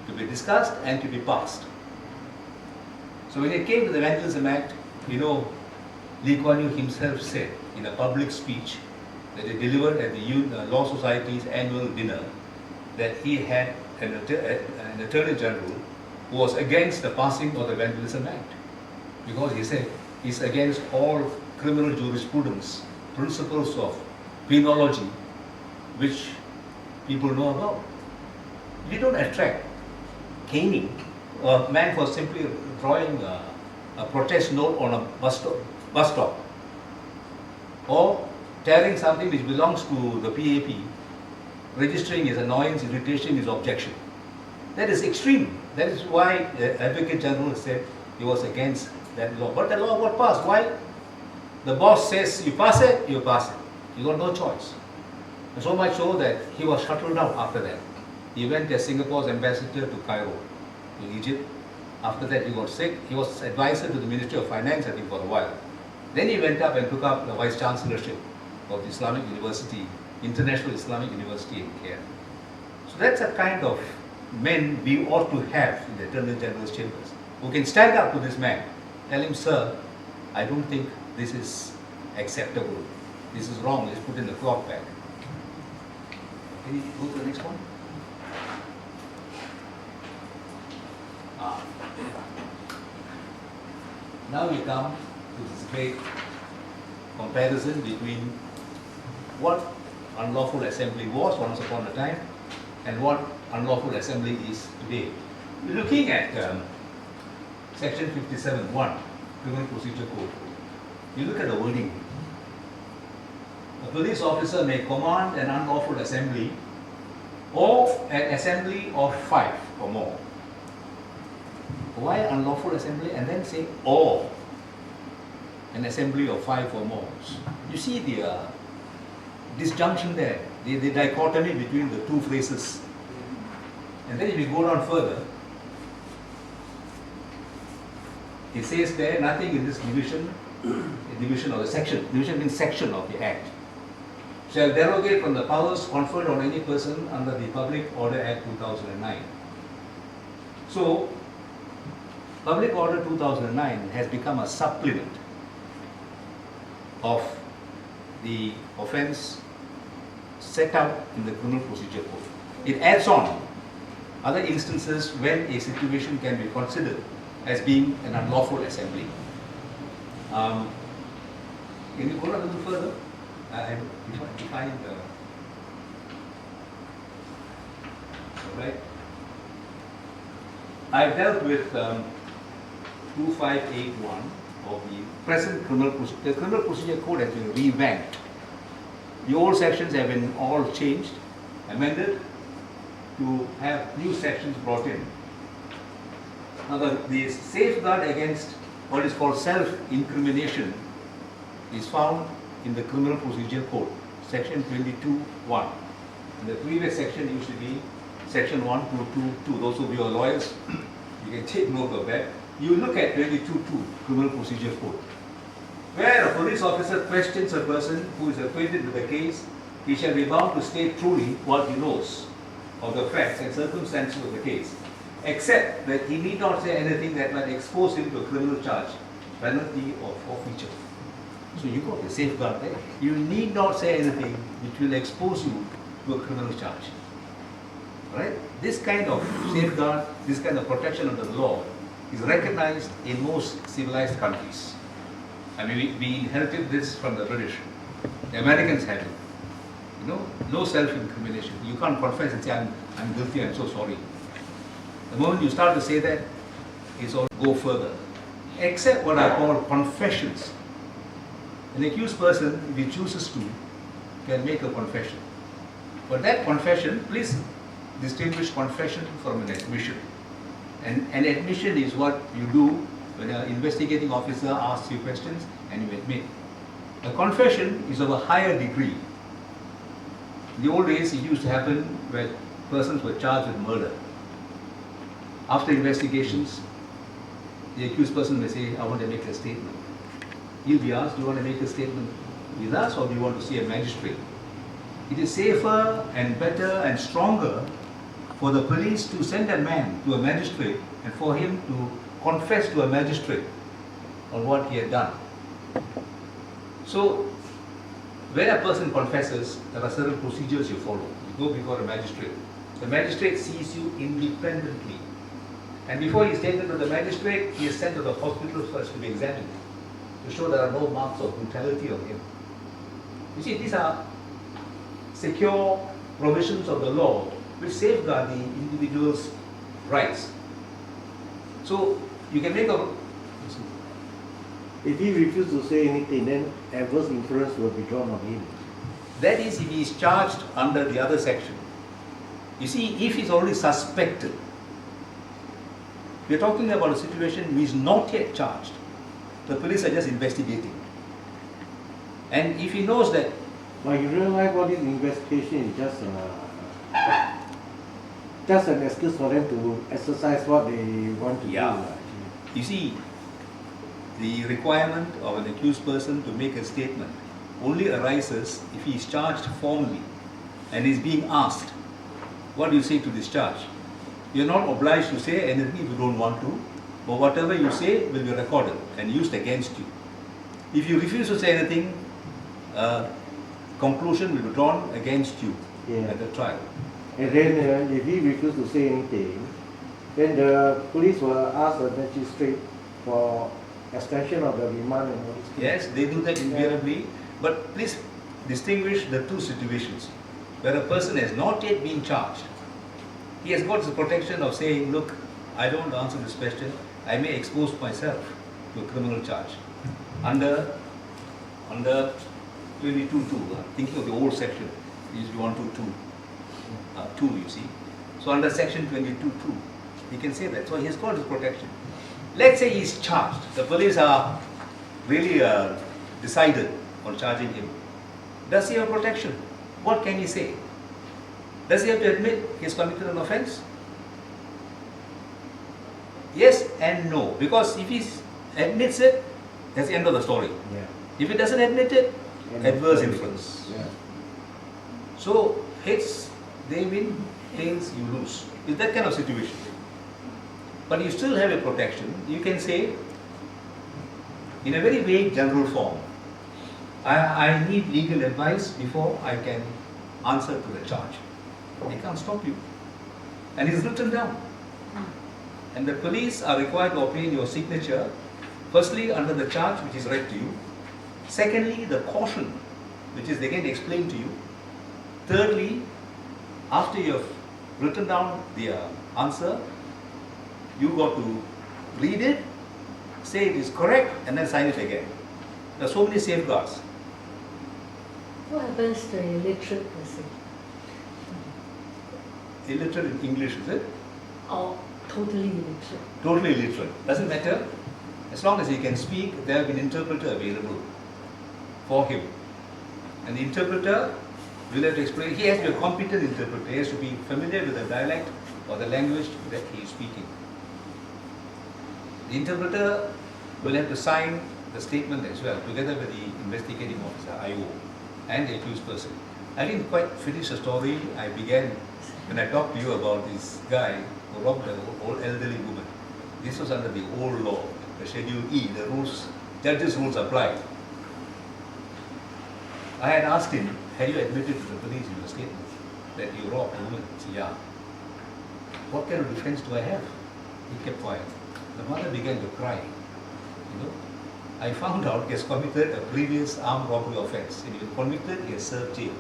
[SPEAKER 2] to be discussed and to be passed. So when it came to the Vandalism Act, you know, Lee Kuan Yew himself said in a public speech that he delivered at the Law Society's annual dinner that he had an Attorney General who was against the passing of the Vandalism Act, because he said it's against all criminal jurisprudence, principles of penology, which people know about. You don't attract caning a man for simply drawing a protest note on a bus stop, or tearing something which belongs to the PAP, registering his annoyance, irritation, his objection. That is extreme. That is why the Advocate General said he was against that law. But the law got passed. Why? The boss says you pass it, you pass it. You got no choice. And so much so that he was shuttled out after that. He went as Singapore's ambassador to Cairo, to Egypt. After that he got sick. He was advisor to the Ministry of Finance, I think, for a while. Then he went up and took up the Vice Chancellorship of the Islamic University, International Islamic University in KL. So that's a kind of men we ought to have in the Attorney General's chambers, who can stand up to this man, tell him, sir, I don't think this is acceptable. This is wrong. Let's put in the cloth back. Can you go to the next one? Now we come to this great comparison between what unlawful assembly was once upon a time and what unlawful assembly is today. We're looking at section 57(1, Criminal Procedure Code. You look at the wording. A police officer may command an unlawful assembly or an assembly of 5 or more. Why unlawful assembly and then say or an assembly of 5 or more? You see the disjunction there, the dichotomy between the two phrases. And then if you go down further, it says there nothing in this division, division of the section, division means section of the Act, shall derogate from the powers conferred on any person under the Public Order Act 2009. So, Public Order 2009 has become a supplement of the offence set out in the Criminal Procedure Code. It adds on other instances when a situation can be considered as being an unlawful assembly. Can you go a little further? I define the... Right. I've dealt with 2581 of the present criminal procedure. The criminal procedure code has been revamped. The old sections have been all changed, amended to have new sections brought in. Now the safeguard against what is called self-incrimination is found in the criminal procedure code, section 22(1). And the previous section used to be section 1222. Those of you who are lawyers, you can take note of that. You look at 22(2) criminal procedure code, where a police officer questions a person who is acquainted with the case, he shall be bound to state truly what he knows of the facts and circumstances of the case, except that he need not say anything that might expose him to a criminal charge, penalty or forfeiture. So you got the safeguard there. You need not say anything which will expose you to a criminal charge. Right? This kind of safeguard, this kind of protection under the law is recognized in most civilized countries. I mean, we inherited this from the British. The Americans had it. You know, no self-incrimination. You can't confess and say, I'm guilty, I'm so sorry. The moment you start to say that, it's all go further. Except what I call confessions. An accused person, if he chooses to, can make a confession. But that confession, please distinguish confession from an admission. And an admission is what you do when an investigating officer asks you questions and you admit. A confession is of a higher degree. In the old days, it used to happen where persons were charged with murder. After investigations, the accused person may say, I want to make a statement. He'll be asked, do you want to make a statement with us or do you want to see a magistrate? It is safer and better and stronger for the police to send a man to a magistrate and for him to confess to a magistrate on what he had done. So, when a person confesses, there are certain procedures you follow. You go before a magistrate. The magistrate sees you independently. And before he is taken to the magistrate, he is sent to the hospital first to be examined, to show there are no marks of brutality on him. You see, these are secure provisions of the law which safeguard the individual's rights. So, you can make a...
[SPEAKER 8] If he refuses to say anything, then adverse inference will be drawn on him.
[SPEAKER 2] That is if he is charged under the other section. You see, if he is already suspected, we are talking about a situation which is not yet charged. The police are just investigating. And if he knows that...
[SPEAKER 8] But you realize what this investigation is just an excuse for them to exercise what they want to do.
[SPEAKER 2] You see, the requirement of an accused person to make a statement only arises if he is charged formally and is being asked, what do you say to this charge? You are not obliged to say anything if you don't want to, but whatever you say will be recorded and used against you. If you refuse to say anything, conclusion will be drawn against you at the trial.
[SPEAKER 8] And then if he refuses to say anything, then the police will ask the magistrate for extension of the remand and all this.
[SPEAKER 2] Yes, they do that invariably, but please distinguish the two situations. Where a person has not yet been charged, he has got the protection of saying, look, I don't answer this question, I may expose myself to a criminal charge. Under 22(2), thinking of the old section, it used to be 122(2), you see. So under section 22(2), he can say that. So he has got his protection. Let's say he is charged. The police are really decided on charging him. Does he have protection? What can he say? Does he have to admit he has committed an offence? Yes and no. Because if he admits it, that's the end of the story.
[SPEAKER 8] Yeah.
[SPEAKER 2] If he doesn't admit it, adverse influence.
[SPEAKER 8] Yeah.
[SPEAKER 2] So heads they win, tails you lose. It's that kind of situation. But you still have a protection. You can say, in a very vague general form, I need legal advice before I can answer to the charge. They can't stop you. And it's written down. And the police are required to obtain your signature, firstly under the charge which is read to you, secondly the caution which is again explained to you, thirdly after you have written down the answer, you got to read it, say it is correct, and then sign it again. There are so many safeguards.
[SPEAKER 3] What happens to an illiterate person?
[SPEAKER 2] Illiterate in English, is it?
[SPEAKER 3] Or totally illiterate?
[SPEAKER 2] Totally illiterate. Doesn't matter. As long as he can speak, there will be an interpreter available for him. And the interpreter will have to explain. He has to be a competent interpreter. He has to be familiar with the dialect or the language that he is speaking. The interpreter will have to sign the statement as well, together with the investigating officer, IO, and the accused person. I didn't quite finish the story. I began when I talked to you about this guy who robbed an old elderly woman. This was under the old law, the Schedule E, the rules, judges' rules applied. I had asked him, had you admitted to the police in your statement that you robbed a woman? He said, yeah. What kind of defense do I have? He kept quiet. The mother began to cry. You know, I found out he has committed a previous armed robbery offense. And he was convicted, he has served jail.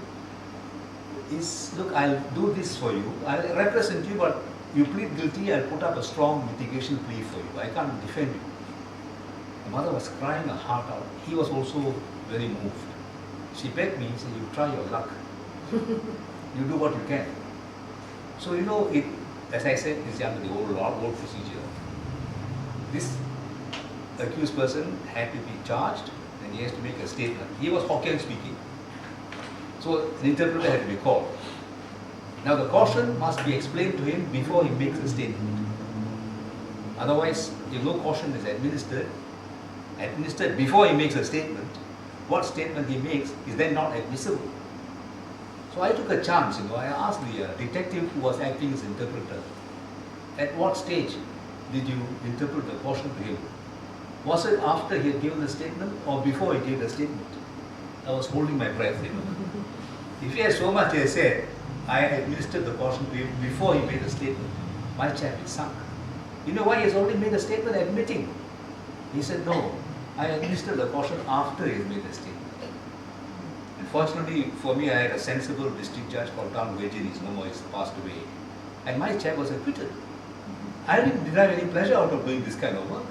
[SPEAKER 2] Look, I'll do this for you. I'll represent you, but you plead guilty, I'll put up a strong mitigation plea for you. I can't defend you. The mother was crying her heart out. He was also very moved. She begged me, she said, you try your luck. You do what you can. So, you know, it, as I said, it's under the old law, old procedure. This accused person had to be charged and he has to make a statement. He was Hokkien speaking. So an interpreter had to be called. Now the caution must be explained to him before he makes a statement. Otherwise, if no caution is administered before he makes a statement, what statement he makes is then not admissible. So I took a chance, I asked the detective who was acting as interpreter, at what stage did you interpret the caution to him? Was it after he had given the statement or before he gave the statement? I was holding my breath, If he had so much as said, I administered the caution to him before he made the statement, my chap is sunk. You know why? He has already made a statement admitting. He said, no, I administered the caution after he had made the statement. And fortunately for me, I had a sensible district judge called Tan Wejiris, no more, he's passed away. And my chap was acquitted. I didn't derive any pleasure out of doing this kind of work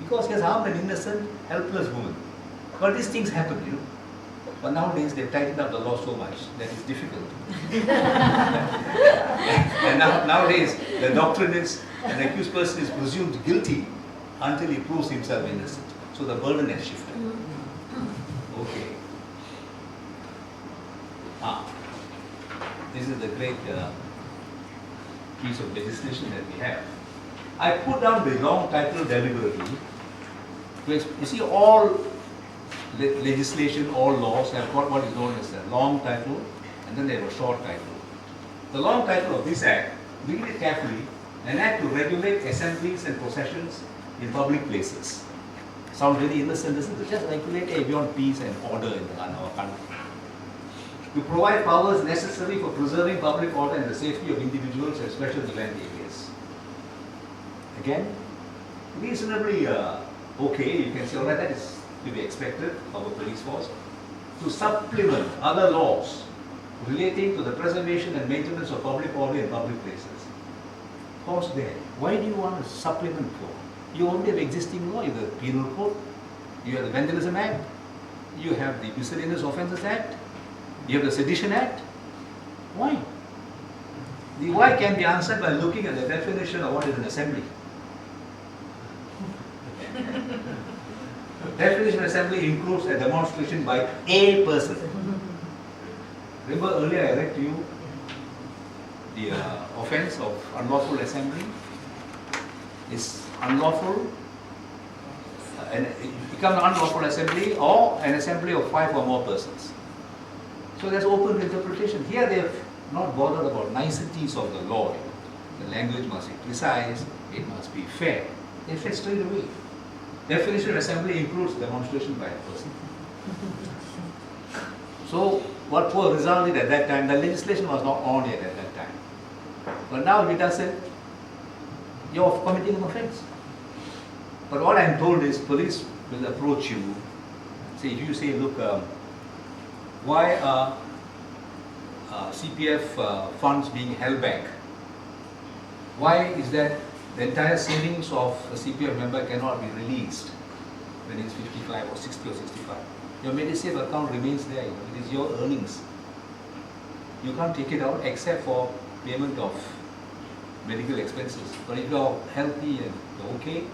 [SPEAKER 2] because he has harmed an innocent, helpless woman. But these things happen, But nowadays they've tightened up the law so much that it's difficult. And nowadays the doctrine is an accused person is presumed guilty until he proves himself innocent. So the burden has shifted. Okay. This is the great piece of legislation that we have. I put down the long title deliberately. You see, all legislation, all laws have got what is known as a long title, and then they have a short title. The long title of this act, read it carefully, an act to regulate assemblies and processions in public places. Sounds very innocent, doesn't it? Just regulate beyond peace and order in our country. To provide powers necessary for preserving public order and the safety of individuals and special event areas. Again, reasonably okay, you can say, alright, that is to be expected of a police force. To supplement other laws relating to the preservation and maintenance of public order in public places. Pause there. Why do you want a supplement for? You already have existing law. You have the Penal Code, you have the Vandalism Act, you have the Miscellaneous Offences Act, you have the Sedition Act. Why? The why can be answered by looking at the definition of what is an assembly. Definition of assembly includes a demonstration by a person. Remember earlier I read to you the offence of unlawful assembly is unlawful, and it becomes an unlawful assembly or an assembly of 5 or more persons. So there's open interpretation. Here they have not bothered about niceties of the law. The language must be precise, it must be fair. They said straight away. Definition of assembly includes demonstration by a person. So what resulted at that time, the legislation was not on yet at that time. But now it does it. you're committing an offence. But what I'm told is police will approach you. Say, if you say, look, why are CPF funds being held back? Why is that the entire savings of a CPF member cannot be released when he's 55 or 60 or 65? Your Medisave account remains there. It is your earnings. You can't take it out except for payment of medical expenses. But if you're healthy and you're okay,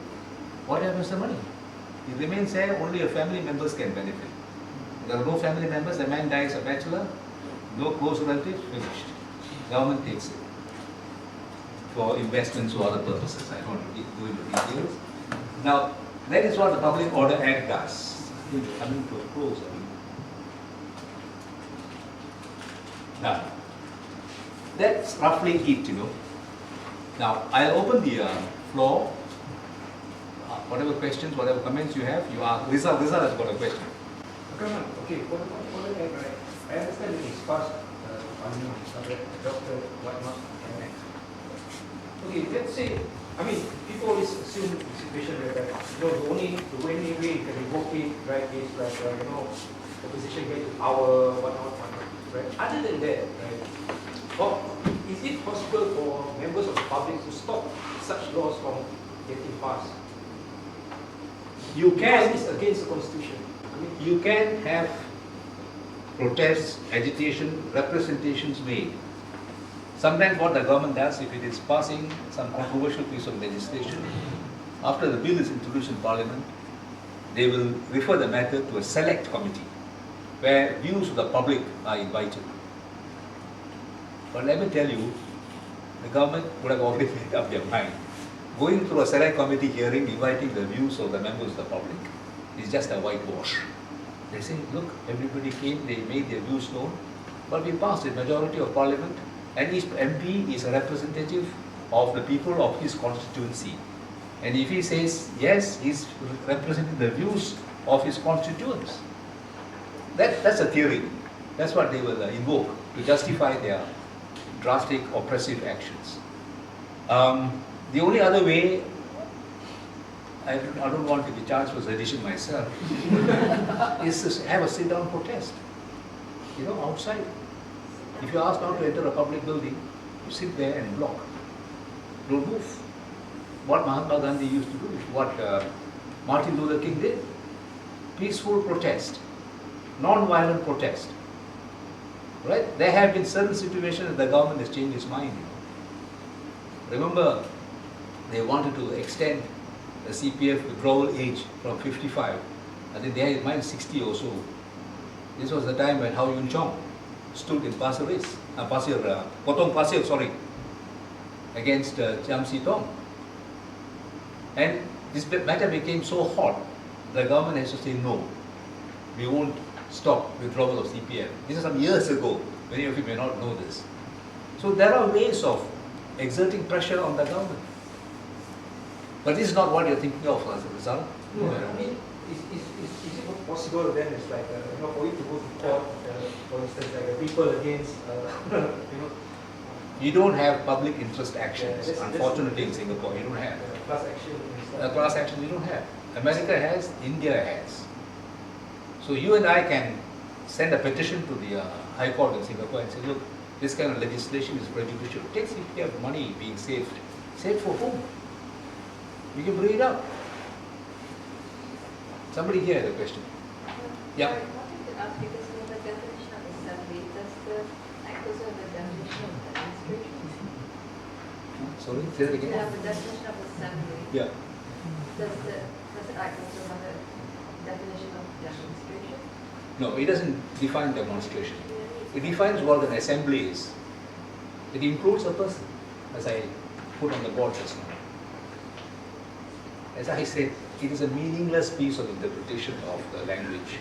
[SPEAKER 2] what happens to the money? It remains there, only your family members can benefit. If there are no family members, the man dies a bachelor, no close relatives, finished. Government takes it for investments or other purposes. I don't want to go into details. Now, that is what the Public Order Act does. Coming to a close. Now, that's roughly it, Now, I'll open the floor. Whatever questions, whatever comments you have, you are. Rizal has got a question.
[SPEAKER 4] Okay, for the act, right? I understand it is passed adopted, whatnot, and next. Okay, let's say, people always assume the situation where the only way you can revoke it, right, is like the position gets power, whatnot, right? Other than that, right, is it possible for members of the public to stop such laws from getting passed?
[SPEAKER 2] You can.
[SPEAKER 4] Because it's against the constitution.
[SPEAKER 2] You can have protests, agitation, representations made. Sometimes what the government does, if it is passing some controversial piece of legislation, after the bill is introduced in Parliament, they will refer the matter to a select committee where views of the public are invited. But let me tell you, the government would have already made up their mind. Going through a select committee hearing, inviting the views of the members of the public is just a whitewash. They say, look, everybody came, they made their views known, but we passed it, majority of Parliament, and each MP is a representative of the people of his constituency. And if he says yes, he's representing the views of his constituents. That's a theory. That's what they will invoke to justify their drastic, oppressive actions. The only other way, I don't want to be charged for sedition myself, is to have a sit-down protest, outside. If you're asked not to enter a public building, you sit there and block. Don't move. What Mahatma Gandhi used to do, what Martin Luther King did. Peaceful protest, non-violent protest. Right? There have been certain situations that the government has changed its mind. Remember, they wanted to extend the CPF withdrawal age from 55. I think they had in mind 60 or so. This was the time when Howe Yun Chong stood in Potong Pasir, against Chiam Si Tong. And this matter became so hot, the government has to say no, we won't stop withdrawal of CPF. This is some years ago. Many of you may not know this. So there are ways of exerting pressure on the government. But this is not what you're thinking of as a result.
[SPEAKER 4] No, is it possible then it's like, for you to go to court, for instance, like people against,
[SPEAKER 2] You don't have public interest actions,
[SPEAKER 4] Yeah,
[SPEAKER 2] unfortunately in Singapore, you don't have.
[SPEAKER 4] class action and stuff.
[SPEAKER 2] Class action you don't have. America has, India has. So you and I can send a petition to the High Court in Singapore and say, look, this kind of legislation is prejudicial. Take CPF money being saved. Saved for whom? You can bring it up. Somebody here had a question. Yeah.
[SPEAKER 5] Sorry, I wanted to ask because in the definition of assembly, does the act also have a definition of demonstration?
[SPEAKER 2] Sorry, say that
[SPEAKER 5] To
[SPEAKER 2] again.
[SPEAKER 5] have a definition of assembly,
[SPEAKER 2] Yeah.
[SPEAKER 5] does the act also have a definition of demonstration?
[SPEAKER 2] No, it doesn't define demonstration. It defines what an assembly is. It includes a person, as I put on the board just now. As I said, it is a meaningless piece of interpretation of the language.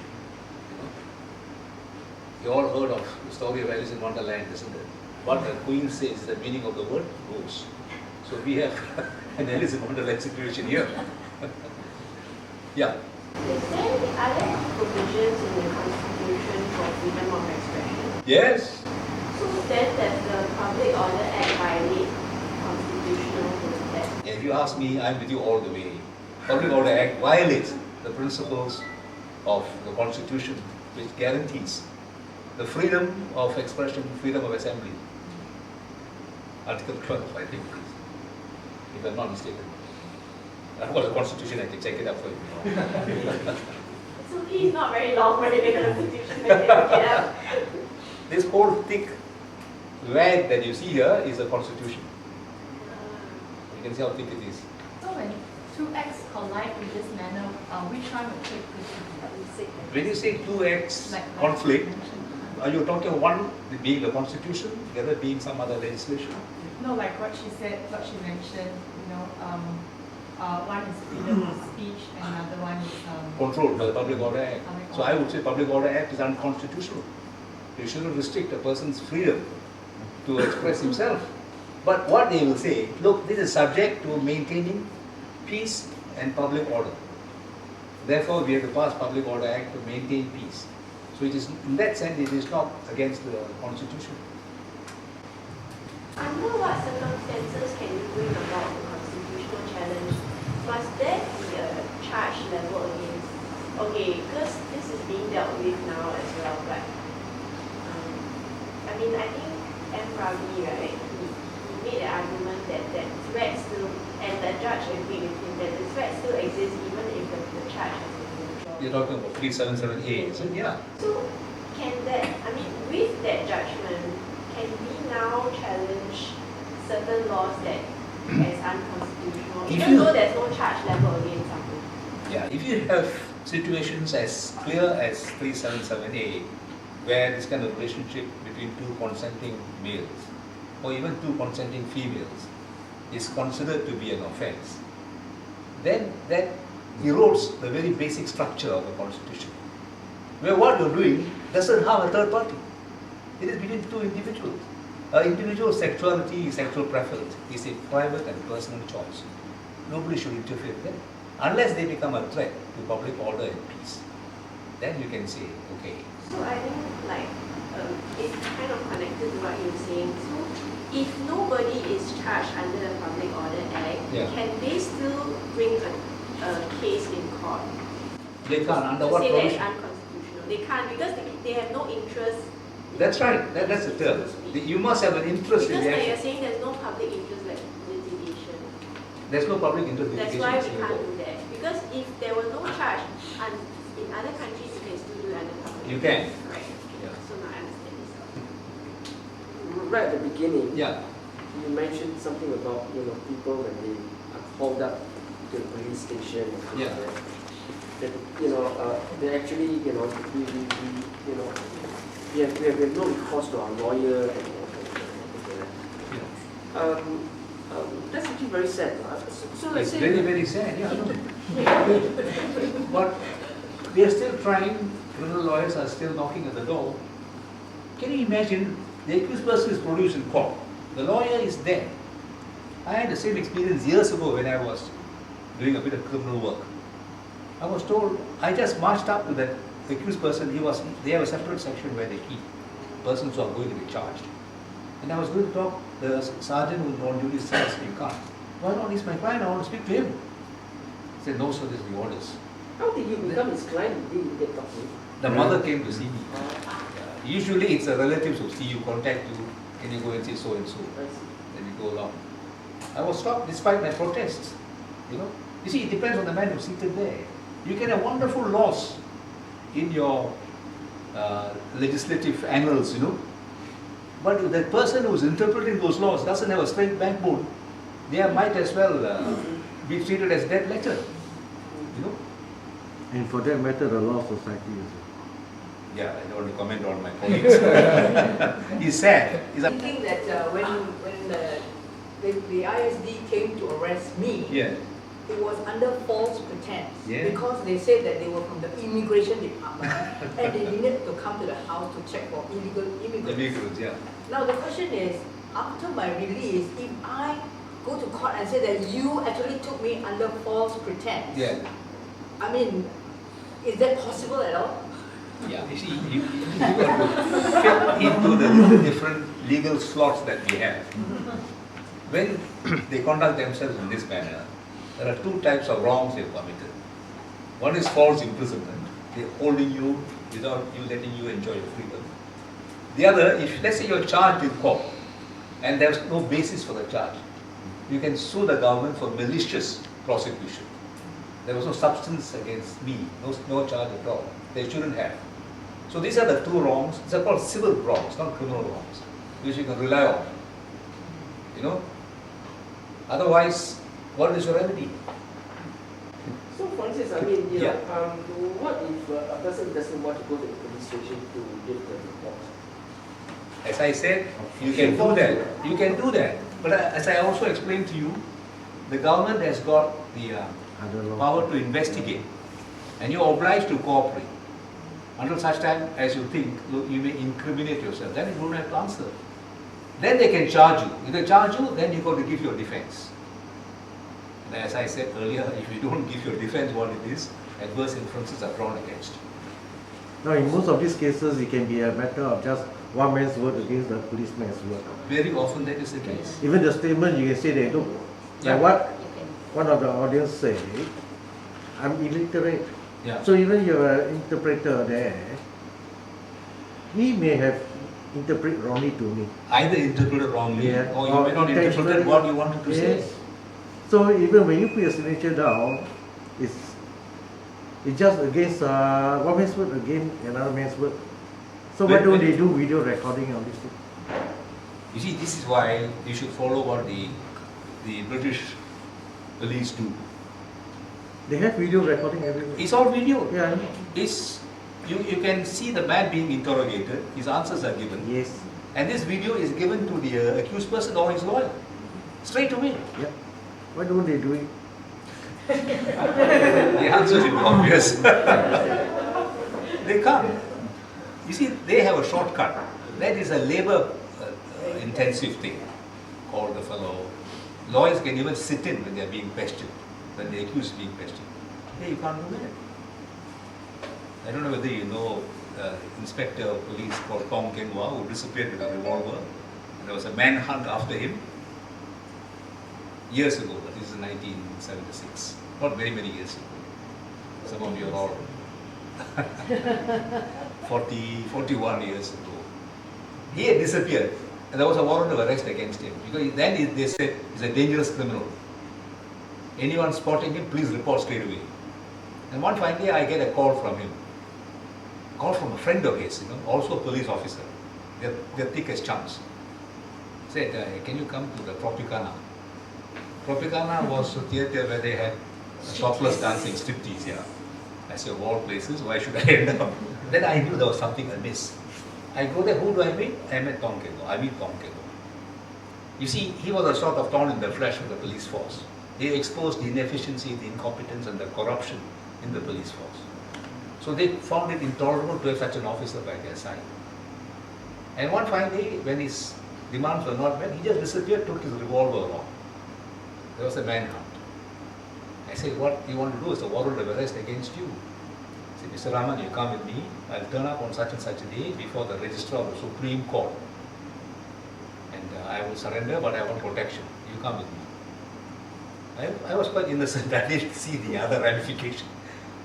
[SPEAKER 2] You all heard of the story of Alice in Wonderland, isn't it? What the Queen says, the meaning of the word goes. So we have an Alice in Wonderland situation here. Yeah.
[SPEAKER 5] Is there any other provisions in the Constitution for freedom of expression?
[SPEAKER 2] Yes.
[SPEAKER 5] So then does the Public Order Act violate constitutional protest?
[SPEAKER 2] And if you ask me, I'm with you all the way. Public Order Act violates the principles of the Constitution, which guarantees the freedom of expression, freedom of assembly. Article 12, I think, if I'm not mistaken. I've got the Constitution, I can check it up for you.
[SPEAKER 5] So please, not very long for the Constitution. Yeah.
[SPEAKER 2] This whole thick rag that you see here is the Constitution. You can see how thick it is.
[SPEAKER 9] So when two acts collide in this manner, which one will take precedence?
[SPEAKER 2] When you say two acts
[SPEAKER 9] Like
[SPEAKER 2] conflict,
[SPEAKER 9] you mentioned.
[SPEAKER 2] are you talking one being the Constitution, the other being some other legislation?
[SPEAKER 9] No, like what she said, what she mentioned, one is freedom of speech and another one is
[SPEAKER 2] Controlled by the Public Order Act.
[SPEAKER 9] Public
[SPEAKER 2] So I would say Public Order Act is unconstitutional. You shouldn't restrict a person's freedom to express himself. But what they will say, look, this is subject to maintaining peace and public order. Therefore, we have to pass Public Order Act to maintain peace. So it is, in that sense, it is not against the Constitution.
[SPEAKER 5] Under what circumstances can you bring about the constitutional challenge? Must there be a charge level against? Okay, because this is being dealt with now as well, but I mean, I think M. Ravi, right, he made an argument that threat still, and the judge agreed with him that the threat still exists even if the charge has been withdrawn.
[SPEAKER 2] You're talking about 3778, is it? Yeah.
[SPEAKER 5] So can that, I mean, with that judgment, can we now challenge certain laws that as unconstitutional, even though there's no charge level against something?
[SPEAKER 2] Yeah, if you have situations as clear as 3778, where this kind of relationship between two consenting males or even two consenting females is considered to be an offense, then that erodes the very basic structure of the Constitution, where what you're doing doesn't harm a third party. It is between two individuals. Individual sexuality, sexual preference is a private and personal choice. Nobody should interfere with them unless they become a threat to public order and peace. Then you can say, okay.
[SPEAKER 5] So I think like it's kind of connected to what you're saying. So if nobody is charged under the Public Order Act, can they still bring a case in court?
[SPEAKER 2] They can't. Under
[SPEAKER 5] to
[SPEAKER 2] what
[SPEAKER 5] say that it's
[SPEAKER 2] provision?
[SPEAKER 5] unconstitutional. They can't because they have no interest.
[SPEAKER 2] That's right. That's the term. You must have an interest
[SPEAKER 5] because
[SPEAKER 2] in the
[SPEAKER 5] like you're
[SPEAKER 2] action.
[SPEAKER 5] saying there's no public interest like litigation.
[SPEAKER 2] There's no public interest
[SPEAKER 5] That's
[SPEAKER 2] litigation
[SPEAKER 5] why
[SPEAKER 2] in
[SPEAKER 5] we can't
[SPEAKER 2] Singapore.
[SPEAKER 5] do that. Because if there was no charge, and in other countries you can still do it under public
[SPEAKER 2] You can.
[SPEAKER 5] Right.
[SPEAKER 2] Yeah.
[SPEAKER 5] So now I understand this.
[SPEAKER 6] Right at the beginning,
[SPEAKER 2] Yeah.
[SPEAKER 6] you mentioned something about people when they are called up to the police station and things
[SPEAKER 2] Yeah.
[SPEAKER 6] like that. That they actually we have no recourse to our lawyer and things like that. That's actually very sad. So let's
[SPEAKER 2] It's
[SPEAKER 6] say
[SPEAKER 2] very, very sad. Yeah. But we are still trying. Criminal lawyers are still knocking at the door. Can you imagine? The accused person is produced in court. The lawyer is there. I had the same experience years ago when I was doing a bit of criminal work. I was told, I just marched up to that accused person. They have a separate section where they keep persons who are going to be charged. And I was going to talk, the sergeant who on duty says, you can't. Why not? He's my client, I want to speak to him. He said, no sir, this is the orders.
[SPEAKER 6] how did you become his client? Did you get talking?
[SPEAKER 2] The mother came to see me. Usually it's the relatives who see you, contact you, and you go and say so and so.
[SPEAKER 6] I see.
[SPEAKER 2] Then we go along. I was stopped despite my protests. You see, it depends on the man who's seated there. You can have wonderful laws in your legislative annals, but if that person who's interpreting those laws doesn't have a straight backbone, they might as well be treated as dead letter.
[SPEAKER 8] And for that matter, the law society is.
[SPEAKER 2] Yeah, I don't want to comment on my colleagues. He's sad. He's
[SPEAKER 10] thinking that when the ISD came to arrest me,
[SPEAKER 2] yeah.
[SPEAKER 10] it was under false pretense.
[SPEAKER 2] Yeah.
[SPEAKER 10] Because they said that they were from the immigration department and they needed to come to the house to check for illegal immigrants.
[SPEAKER 2] Immigrants, yeah.
[SPEAKER 10] Now the question is, after my release, if I go to court and say that you actually took me under false pretense,
[SPEAKER 2] Yeah.
[SPEAKER 10] I mean, is that possible at all?
[SPEAKER 2] Yeah, you see, you got to fit into the different legal slots that we have. when they conduct themselves in this manner, there are two types of wrongs they've committed. One is false imprisonment. They're holding you without you letting you enjoy your freedom. The other, if let's say you're charged in court and there's no basis for the charge, you can sue the government for malicious prosecution. There was no substance against me, no charge at all. They shouldn't have. So these are the two wrongs. These are called civil wrongs, not criminal wrongs, which you can rely on. You know? Otherwise, what is your remedy?
[SPEAKER 6] So, Francis, I mean, what if a person doesn't want to go to the police station to give the report?
[SPEAKER 2] As I said, you can do that. You can do that. But as I also explained to you, the government has got the power to investigate, and you're obliged to cooperate until such time as you think you may incriminate yourself. Then you don't have to answer. Then they can charge you. If they charge you, then you got to give your defense. And as I said earlier, if you don't give your defense what it is, adverse inferences are drawn against you.
[SPEAKER 8] Now, in most of these cases, it can be a matter of just one man's word against the policeman's word.
[SPEAKER 2] Very often that is the case.
[SPEAKER 8] Even the statement, you can say that, look,
[SPEAKER 2] Yeah.
[SPEAKER 8] like what one of the audience said, I'm illiterate.
[SPEAKER 2] Yeah.
[SPEAKER 8] So even you're an interpreter there, he may have interpreted wrongly to me.
[SPEAKER 2] Either interpreted wrongly,
[SPEAKER 8] Yeah.
[SPEAKER 2] or you may not interpret what you wanted to say.
[SPEAKER 8] Yes. So even when you put your signature down, it's just against one man's word against another man's word. So why don't they do video recording on this thing?
[SPEAKER 2] You see, this is why you should follow what the British police do.
[SPEAKER 8] They have video recording everywhere.
[SPEAKER 2] It's all video.
[SPEAKER 8] Yeah.
[SPEAKER 2] It's, you can see the man being interrogated, his answers are given.
[SPEAKER 8] Yes.
[SPEAKER 2] And this video is given to the accused person or his lawyer. Straight away.
[SPEAKER 8] Yeah. Why don't they do it?
[SPEAKER 2] The answer is obvious. They can't. You see, they have a shortcut. That is a labor intensive thing called the fellow. Lawyers can even sit in when they are being questioned, when the accused is being questioned. Hey, you can't do that. I don't know whether you know Inspector of Police called Tong Keng Wah, who disappeared with a revolver. And there was a manhunt after him years ago, but this is 1976. Not very many years ago. Some of you are all 41 years ago. He had disappeared, and there was a warrant of arrest against him. Because then they said he's a dangerous criminal. Anyone spotting him, please report straight away. And one fine day I get a call from him. Call from a friend of his, also a police officer. They're thick as chums. Said, can you come to the Tropicana? Tropicana was a theatre where they had topless dancing, striptease, yeah. I said, of all places, why should I end up? Then I knew there was something amiss. I go there, who do I meet? I met Tong Keng Wah. I meet Tong Keng Wah. You see, he was a sort of thorn in the flesh of the police force. They exposed the inefficiency, the incompetence and the corruption in the police force. So they found it intolerable to have such an officer by their side. And one fine day, when his demands were not met, he just disappeared, took his revolver along. There was a manhunt. I said, what you want to do is a warrant of arrest against you. I said, Mr. Raman, you come with me. I'll turn up on such and such a day before the Registrar of the Supreme Court. And I will surrender, but I want protection. You come with me. I was quite innocent. I didn't see the other ramification.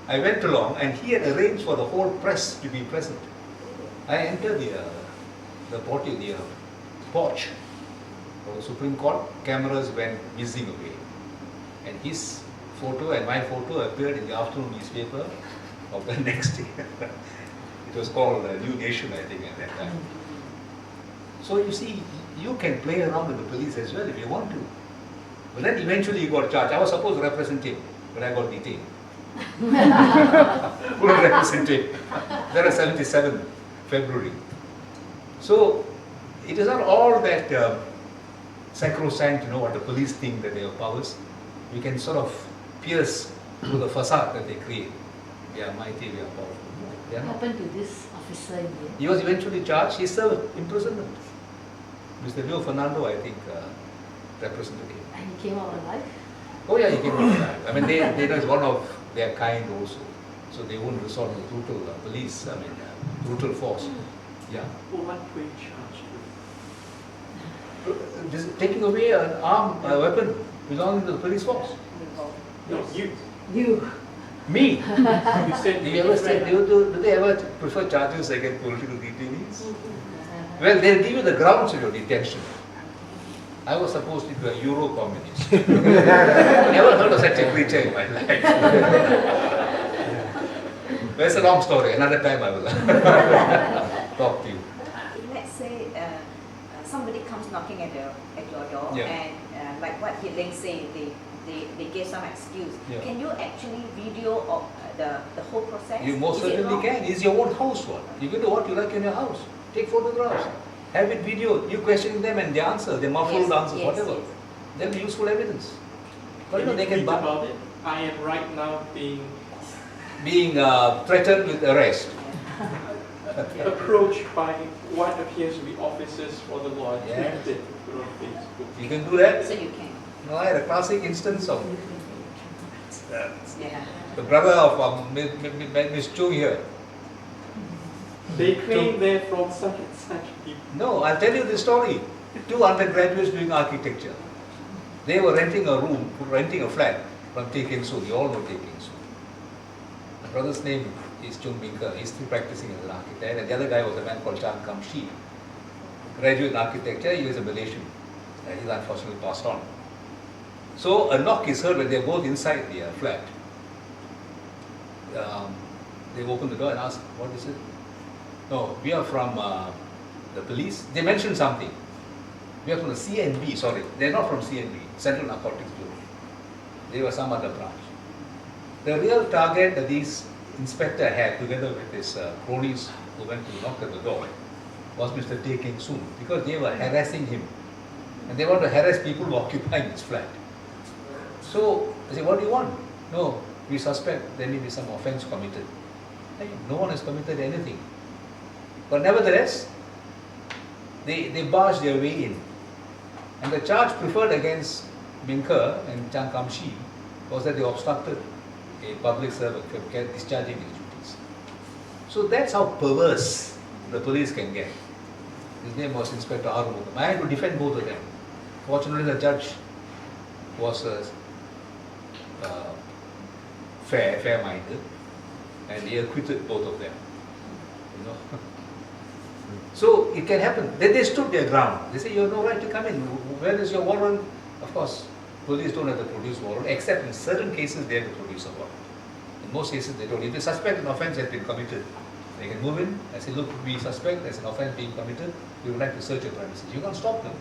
[SPEAKER 2] I went along, and he had arranged for the whole press to be present. I entered the porch of the Supreme Court. Cameras went whizzing away. And his photo and my photo appeared in the afternoon newspaper of the next day. It was called New Nation, I think, at that time. So you see, you can play around with the police as well if you want to. But then eventually he got charged. I was supposed to represent him, but I got detained. Couldn't represent him. That was 77 February. So it is not all that sacrosanct, what the police think that they have powers. We can sort of pierce through the facade that they create. They are mighty, they are powerful.
[SPEAKER 3] What happened to this officer in the end?
[SPEAKER 2] He was eventually charged. He served imprisonment. Mr. Leo Fernando, I think, represented him.
[SPEAKER 3] And he came out alive?
[SPEAKER 2] Oh yeah, he came out alive. I mean, they are one of their kind also. So they won't resort to brutal police, brutal force. Yeah.
[SPEAKER 6] What way charge?
[SPEAKER 2] taking away an arm, a weapon belonging to the police force.
[SPEAKER 4] No, you.
[SPEAKER 3] You.
[SPEAKER 2] Me?
[SPEAKER 4] You said
[SPEAKER 2] Do they ever prefer charges against political detainees? Well, they'll give you the grounds of your detention. I was supposed to be a Euro communist. Never heard of such a creature in my life. Well, it's a long story. Another time I will talk to you.
[SPEAKER 10] If let's say somebody comes knocking at your door,
[SPEAKER 2] Yeah.
[SPEAKER 10] and like what Hiling said, they gave some excuse.
[SPEAKER 2] Yeah.
[SPEAKER 10] Can you actually video of the whole process?
[SPEAKER 2] You most
[SPEAKER 10] Is it
[SPEAKER 2] certainly
[SPEAKER 10] wrong?
[SPEAKER 2] can. It's your own house. What? You can do what you like in your house. Take photographs. Have it video. You questioning them and they answer. They muffled answers, whatever.
[SPEAKER 10] Yes.
[SPEAKER 2] Then the useful evidence. But
[SPEAKER 11] Can you
[SPEAKER 2] they can
[SPEAKER 11] tweet about it? I am right now being
[SPEAKER 2] threatened with arrest.
[SPEAKER 11] approached by what appears to be officers for the law.
[SPEAKER 2] Yeah.
[SPEAKER 11] Tweeted it put on Facebook.
[SPEAKER 2] You can do that.
[SPEAKER 10] So you can.
[SPEAKER 2] No, I had a classic instance of
[SPEAKER 10] Yeah.
[SPEAKER 2] the brother of Miss Chung here.
[SPEAKER 11] They claim they're from such and such people.
[SPEAKER 2] No, I'll tell you the story. 2 undergraduates doing architecture. They were renting a flat from Tay Keng Soon. You all know Tay Keng Soon. My brother's name is Chung Binker. He's still practicing as an architect. And the other guy was a man called Chan Kam Shi. Graduate in architecture, he was a Malaysian. He's unfortunately passed on. So a knock is heard when they're both inside the flat. They open the door and ask, what is it? No, we are from the police. They mentioned something. We are from the CNB, sorry. They're not from CNB, Central Narcotics Bureau. They were some other branch. The real target that this inspector had, together with his cronies who went to knock at the door, was Mr. Tay Keng Soon, because they were harassing him. And they want to harass people who occupying his flat. So, they say, what do you want? No, we suspect there may be some offence committed. Hey, no one has committed anything. But nevertheless, they barged their way in. And the charge preferred against Binker and Chan Kam Shi was that they obstructed a public servant from discharging his duties. So that's how perverse the police can get. His name was Inspector Arumugam. I had to defend both of them. Fortunately, the judge was fair-minded, and he acquitted both of them. You know. So it can happen. They stood their ground. They say, you have no right to come in. Where is your warrant? Of course, police don't have to produce warrant, except in certain cases they have to produce a warrant. In most cases they don't. If they suspect an offence has been committed, they can move in and say, look, we suspect there's an offence being committed. We would like to search your premises. You can't stop them.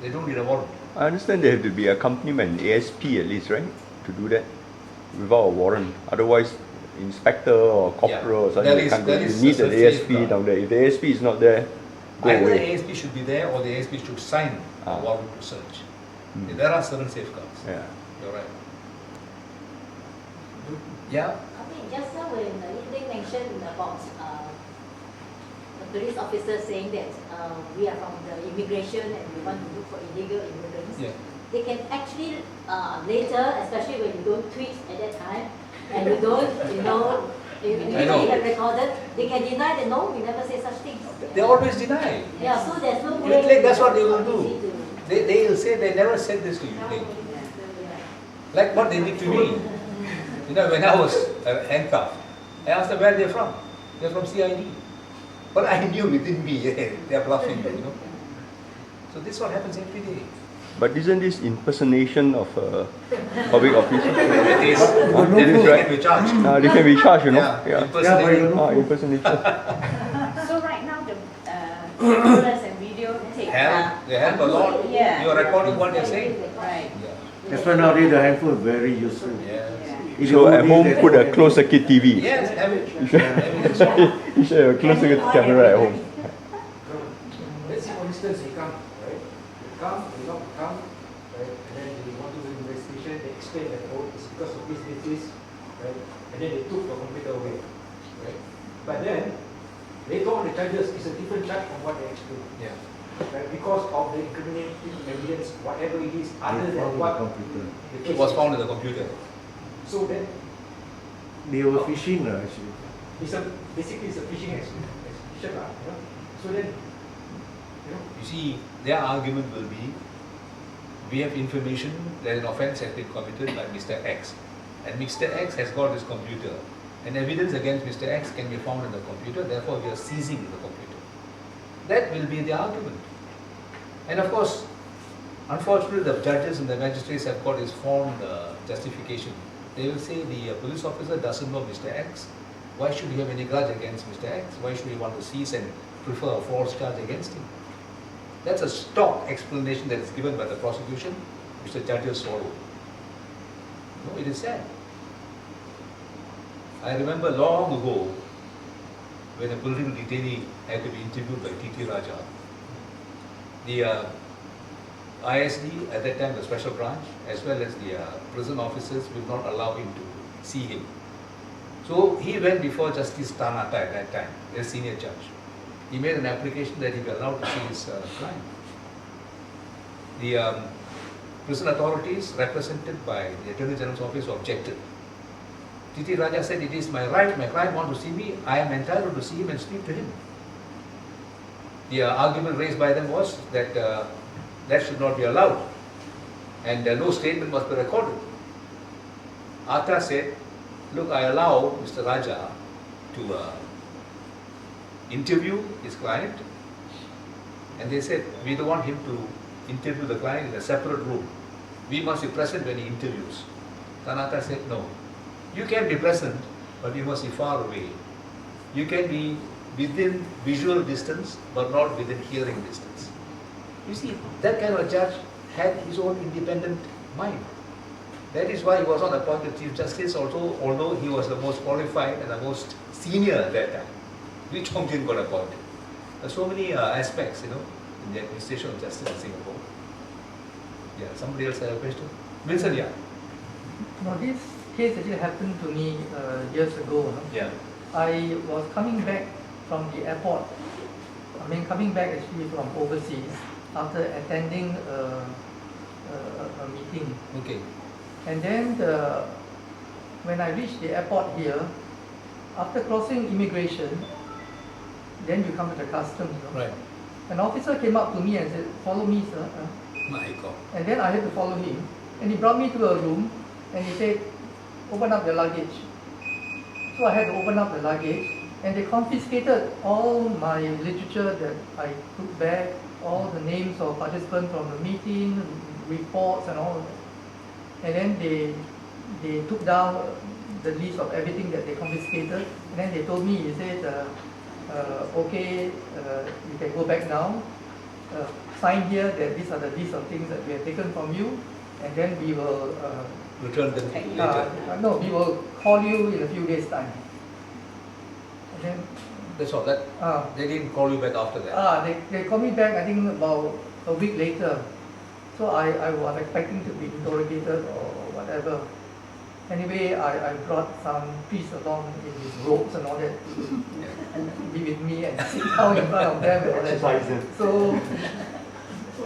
[SPEAKER 2] They don't need a warrant.
[SPEAKER 7] I understand there have to be accompaniment, ASP at least, right? To do that without a warrant. Otherwise, inspector or corporal or something, you need an ASP down there. If the ASP is not there, go
[SPEAKER 2] either
[SPEAKER 7] away.
[SPEAKER 2] the ASP should be there or the ASP should sign a warrant to search. There are certain safeguards.
[SPEAKER 7] Yeah.
[SPEAKER 2] You're right. Yeah?
[SPEAKER 3] I mean, just now when they mentioned about the police officer saying that we are from the immigration and we want to look for illegal immigrants,
[SPEAKER 2] Yeah.
[SPEAKER 3] they can actually later, especially when you don't tweet at that time, and you don't, if
[SPEAKER 2] I know.
[SPEAKER 3] you have recorded, they can deny that no, we never say such things.
[SPEAKER 2] They always deny.
[SPEAKER 3] Yeah, so there's no
[SPEAKER 2] You
[SPEAKER 3] way.
[SPEAKER 2] think that's what they will do. They will say they never said this to you. Like what they did to me. You know, when I was handcuffed, I asked them where they're from. They're from CID. But I knew within me, they're bluffing you, you know. So this is what happens every day.
[SPEAKER 7] But isn't this impersonation of a public officer?
[SPEAKER 2] It is.
[SPEAKER 7] It is,
[SPEAKER 2] They
[SPEAKER 7] right?
[SPEAKER 2] can be charged.
[SPEAKER 7] They can be charged, you know.
[SPEAKER 2] Yeah, impersonating.
[SPEAKER 7] Impersonation.
[SPEAKER 10] So right now the cameras and video take.
[SPEAKER 2] They help a lot.
[SPEAKER 10] Yeah.
[SPEAKER 2] You're recording what they're saying.
[SPEAKER 10] Right.
[SPEAKER 8] That's why nowadays the handphone is very useful.
[SPEAKER 2] Yeah.
[SPEAKER 8] If
[SPEAKER 7] So
[SPEAKER 8] you
[SPEAKER 7] at
[SPEAKER 8] need
[SPEAKER 7] home,
[SPEAKER 8] that-
[SPEAKER 7] put a closed circuit TV.
[SPEAKER 2] Yes, have it.
[SPEAKER 7] You should have a closed circuit camera at home.
[SPEAKER 4] Let's say for instance they come, right? They come, right? And then they want to do investigation, they explain that, oh, it's because of this, right? And then they took the computer away, right? But then, later on the charges is a different charge from what they explained.
[SPEAKER 2] Yeah.
[SPEAKER 4] Right? Because of the incriminating evidence, whatever it is, other
[SPEAKER 8] They
[SPEAKER 4] than
[SPEAKER 8] found
[SPEAKER 4] what
[SPEAKER 8] the computer.
[SPEAKER 4] the
[SPEAKER 2] It
[SPEAKER 4] case
[SPEAKER 2] was
[SPEAKER 4] is.
[SPEAKER 2] found in the computer.
[SPEAKER 4] So then,
[SPEAKER 8] They were fishing actually.
[SPEAKER 4] basically it's a phishing exhibition, you know? So then,
[SPEAKER 2] You see, their argument will be, we have information that an offence has been committed by Mr. X, and Mr. X has got his computer, and evidence against Mr. X can be found in the computer, therefore we are seizing the computer. That will be the argument. And of course, unfortunately, the judges and the magistrates have got this formed justification. They will say the police officer doesn't know Mr. X. Why should we have any grudge against Mr. X? Why should we want to seize and prefer a false charge against him? That's a stock explanation that is given by the prosecution, which the judges swallow. No, it is sad. I remember long ago, when a political detainee had to be interviewed by T.T. Raja, the ISD at that time, the special branch, as well as the prison officers would not allow him to see him. So he went before Justice Tanata at that time, a senior judge. He made an application that he be allowed to see his client. The prison authorities, represented by the Attorney General's office, objected. T.T. Raja said, it is my right, my client wants to see me, I am entitled to see him and speak to him. The argument raised by them was that that should not be allowed, and no statement must be recorded. Atta said, look, I allow Mr. Raja to interview his client, and they said, we don't want him to interview the client in a separate room. We must be present when he interviews. Tanata said, no. You can be present, but you must be far away. You can be within visual distance, but not within hearing distance. You see, that kind of judge had his own independent mind. That is why he was not appointed Chief Justice, although he was the most qualified and the most senior at that time. Lee Chong Jin got appointed. There are so many aspects, in the administration of justice in Singapore. Yeah, somebody else have a question? Vincent, yeah.
[SPEAKER 12] Now, this case actually happened to me years ago. No?
[SPEAKER 2] Yeah.
[SPEAKER 12] I was coming back from the airport. Coming back actually from overseas after attending a meeting.
[SPEAKER 2] Okay.
[SPEAKER 12] And then when I reached the airport here, after crossing immigration, then you come to the customs.
[SPEAKER 2] Right.
[SPEAKER 12] An officer came up to me and said, follow me, sir.
[SPEAKER 2] My God.
[SPEAKER 12] And then I had to follow him. And he brought me to a room and he said, open up the luggage. So I had to open up the luggage, and they confiscated all my literature that I took back, all the names of participants from the meeting, reports and all of that. And then they took down the list of everything that they confiscated, and then they told me, he said, okay, you can go back now, sign here that these are the list of things that we have taken from you, and then we will
[SPEAKER 2] return them later.
[SPEAKER 12] No, we will call you in a few days' time. And then,
[SPEAKER 2] that's all. They didn't call you back after that.
[SPEAKER 12] They called me back, I think about a week later. So I was expecting to be interrogated or whatever. Anyway, I brought some priests along in his robes and all that to be with me and sit down in front of them and all that. So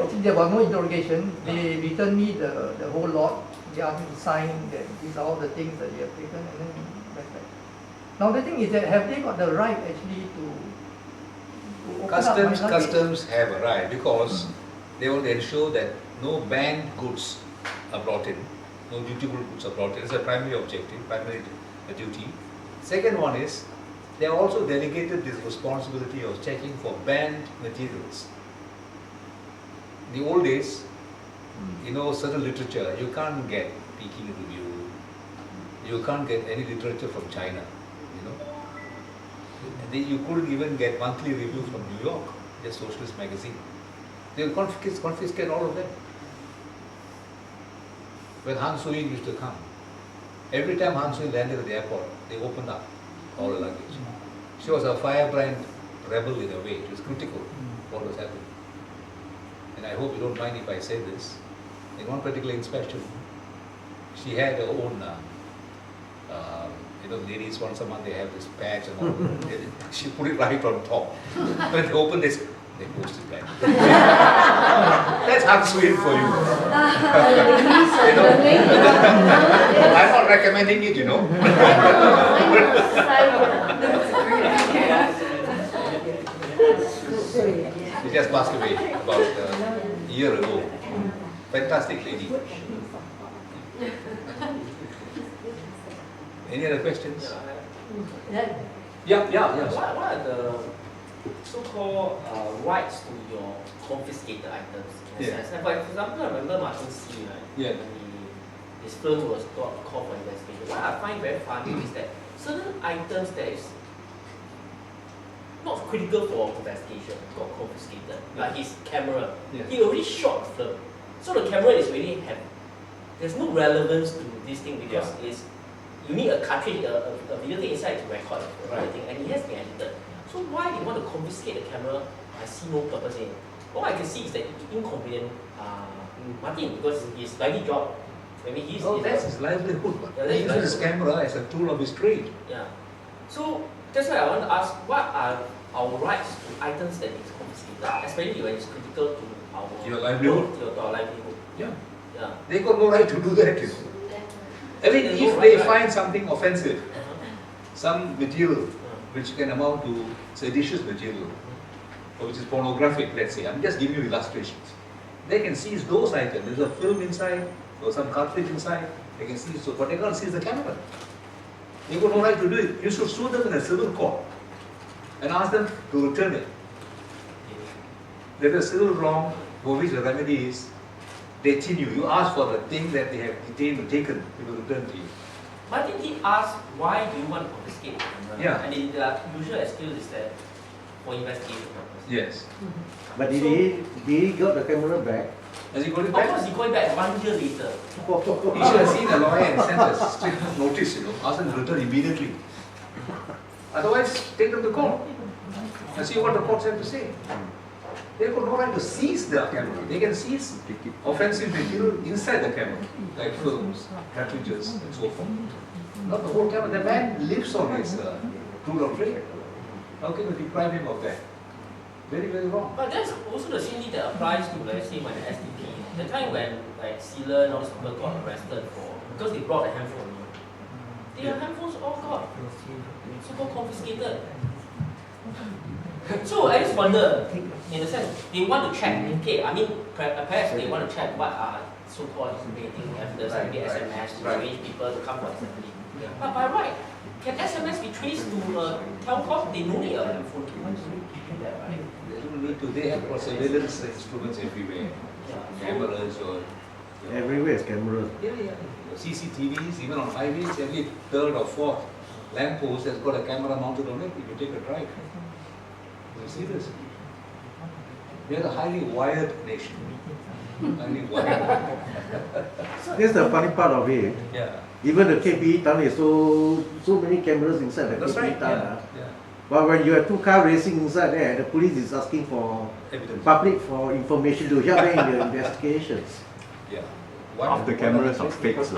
[SPEAKER 12] actually there was no interrogation. They returned me the whole lot. They asked me to sign that these are all the things that you have taken, and then went back. Now the thing is that have they got the right actually to open up my luggage?
[SPEAKER 2] Customs have a right because they want to ensure that no banned goods are brought in, no duty-free goods are brought in. It's a primary objective, primary duty. Second one is they are also delegated this responsibility of checking for banned materials. In the old days, certain literature, you can't get Peking Review, you can't get any literature from China, You couldn't even get monthly review from New York, a socialist magazine. They will confiscate all of them. When Han Sui used to come, every time Han Sui landed at the airport, they opened up all the luggage. She was a firebrand rebel in a way. It was critical what was happening. And I hope you don't mind if I say this. In one particular inspection, she had her own, ladies once a month they have this patch and all. She put it right on top. When they opened this, they closed it back. That's unsweet for you. I'm not recommending it, just passed away about a year ago. Fantastic lady. Any other questions? Yeah.
[SPEAKER 13] What are the so-called rights to your confiscated items? In a sense? Like, for example, I remember Martin C. Right?
[SPEAKER 2] Yeah.
[SPEAKER 13] When his firm was called for investigation. What I find very funny is that certain items that is not critical for investigation got confiscated. Like his camera.
[SPEAKER 2] Yeah.
[SPEAKER 13] He already shot the film. So the camera is really there's no relevance to this thing because it's you need a cartridge, a video thing inside to record everything, and it has been edited. So why they want to confiscate the camera? I see no purpose in it. All I can see is that it's inconvenient Martin because his daily job. Maybe
[SPEAKER 2] that's his livelihood. He uses his camera as a tool of his trade.
[SPEAKER 13] Yeah. So that's why I want to ask, what are our rights to items that is confiscated, especially when it's critical to
[SPEAKER 2] your livelihood.
[SPEAKER 13] Our livelihood.
[SPEAKER 2] Yeah.
[SPEAKER 13] Yeah.
[SPEAKER 2] They got no right to do that. I mean, if they find something offensive, some material which can amount to seditious material, or which is pornographic, let's say, I'm just giving you illustrations. They can seize those items. There's a film inside, or some cartridge inside, they can seize, so what they can't seize the camera. They got no right to do it. You should sue them in a civil court and ask them to return it. There is a civil wrong for which the remedy is detain you. You ask for the thing that they have detained or taken, it will return to you.
[SPEAKER 13] But I think he asked, why do you want to confiscate the camera?
[SPEAKER 2] Yeah.
[SPEAKER 13] And the usual excuse is that for investigation purposes.
[SPEAKER 2] Yes.
[SPEAKER 8] But did he got the camera back?
[SPEAKER 2] Has he got it
[SPEAKER 13] Of
[SPEAKER 2] back?
[SPEAKER 13] course, he got it back 1 year later.
[SPEAKER 2] He should have seen a lawyer and sent a strict notice, ask them to return immediately. Otherwise, take them to court and see what the courts have to say. They have got no right to seize the camera. They can seize offensive material inside the camera, like films, cartridges, and so forth. Not the whole camera. The man lives on his tool of trade. How can you deprive him of that? Very, very wrong.
[SPEAKER 13] But that's also the same thing that applies to, let's say, when the SDP. The time when, like, Sealer and all these people got arrested because they brought a handphone. Their handphones all got so-called confiscated. So I just wonder, in a sense, they want to check, okay, I mean, perhaps they want to check what are so-called incriminating evidence, maybe SMS, to arrange people to come for assembly. But by right, can SMS be traced to a telecom? They don't need a handphone to do that, right?
[SPEAKER 2] They don't need to. They have surveillance instruments everywhere. Cameras or...
[SPEAKER 8] Everywhere is cameras.
[SPEAKER 2] Yeah. CCTVs, even on highways, every third or fourth lamppost has got a camera mounted on it if you take a drive. You see this? We are a highly wired nation. Highly wired.
[SPEAKER 8] That's the funny part of it.
[SPEAKER 2] Yeah.
[SPEAKER 8] Even the KPE tunnel is so many cameras inside the KPE tunnel.
[SPEAKER 2] Yeah.
[SPEAKER 8] But when you have two cars racing inside there, the police is asking for public for information to help them in the investigations.
[SPEAKER 2] Yeah.
[SPEAKER 7] Half the cameras are fakes.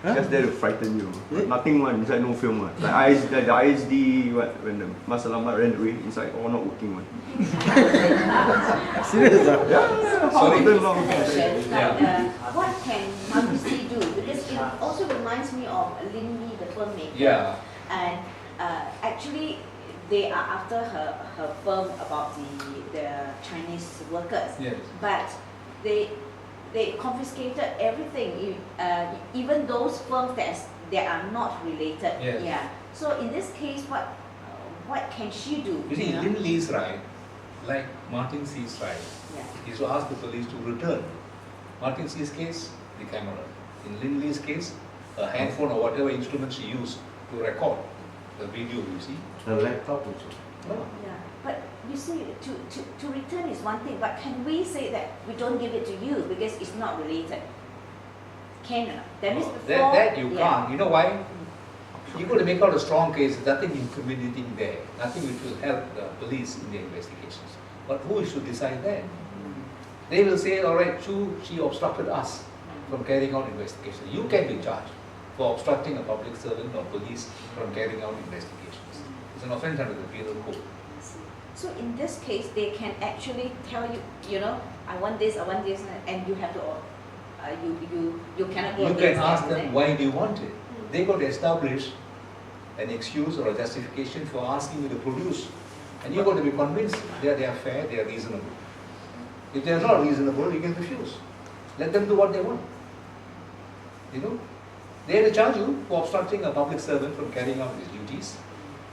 [SPEAKER 7] Just there to frighten you. Nothing one inside, no film one. Like the ISD, when the Masalamat ran away, inside all not working one.
[SPEAKER 8] Serious?
[SPEAKER 7] Yeah.
[SPEAKER 3] Sorry.
[SPEAKER 7] Yeah.
[SPEAKER 3] What can Marusi do? Because it also reminds me of Lin Lee, the filmmaker.
[SPEAKER 2] Yeah.
[SPEAKER 3] And actually, they are after her firm about the Chinese workers.
[SPEAKER 2] Yes.
[SPEAKER 3] But they confiscated everything, even those firms that are not related.
[SPEAKER 2] Yes.
[SPEAKER 3] Yeah. So in this case, what can she do?
[SPEAKER 2] You see, Lin Lee's right, like Martin C's right, is to ask the police to return. Martin C's case, the camera. In Lin Lee's case, a handphone or whatever instrument she used to record the video, you see.
[SPEAKER 8] A laptop also.
[SPEAKER 2] Oh.
[SPEAKER 3] Yeah. But you see, to return is one thing, but can we say that we don't give it to you because it's not related? Can or not? That means before...
[SPEAKER 2] That you can't. You know why? You've got to make out a strong case. There's nothing incriminating there. Nothing which will help the police in their investigations. But who should decide that? They will say, all right, she obstructed us from carrying out investigation. You can be charged for obstructing a public servant or police from carrying out investigations. It's an offence under the penal code.
[SPEAKER 3] So in this case, they can actually tell you, I want this, and you have to, you cannot go
[SPEAKER 2] You
[SPEAKER 3] against
[SPEAKER 2] can ask them,
[SPEAKER 3] that.
[SPEAKER 2] why do you want it? They got to establish an excuse or a justification for asking you to produce And you've got to be convinced they are fair, they are reasonable. If they are not reasonable, you can refuse. Let them do what they want. You know? They have to charge you for obstructing a public servant from carrying out his duties.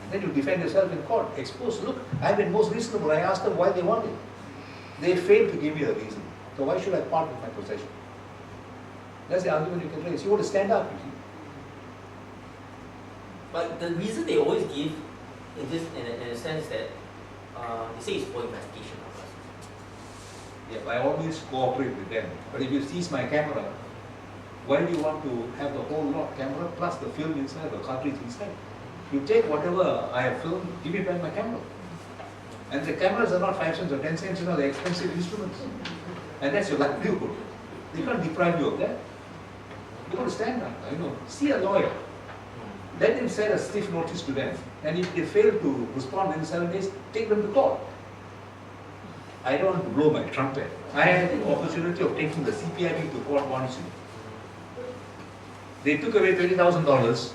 [SPEAKER 2] And then you defend yourself in court. Expose, look, I've been most reasonable. I asked them why they want it. They failed to give me a reason. So why should I part with my possession? That's the argument you can raise. You want to stand up, you see.
[SPEAKER 13] But the reason they always give in this, in a sense that they say it's for investigation purposes.
[SPEAKER 2] Yeah, I always cooperate with them. But if you seize my camera, why do you want to have the whole lot camera plus the film inside, the cartridge inside? You take whatever I have filmed, give me back my camera. And the cameras are not 5 cents or 10 cents, you know, they're expensive instruments. And that's your livelihood. They can't deprive you of that. You got to stand up, you know, see a lawyer. Let him send a stiff notice to them. And if they fail to respond in 7 days, take them to court. I don't want to blow my trumpet. I had the opportunity of taking the CPIB to court once. They took away $20,000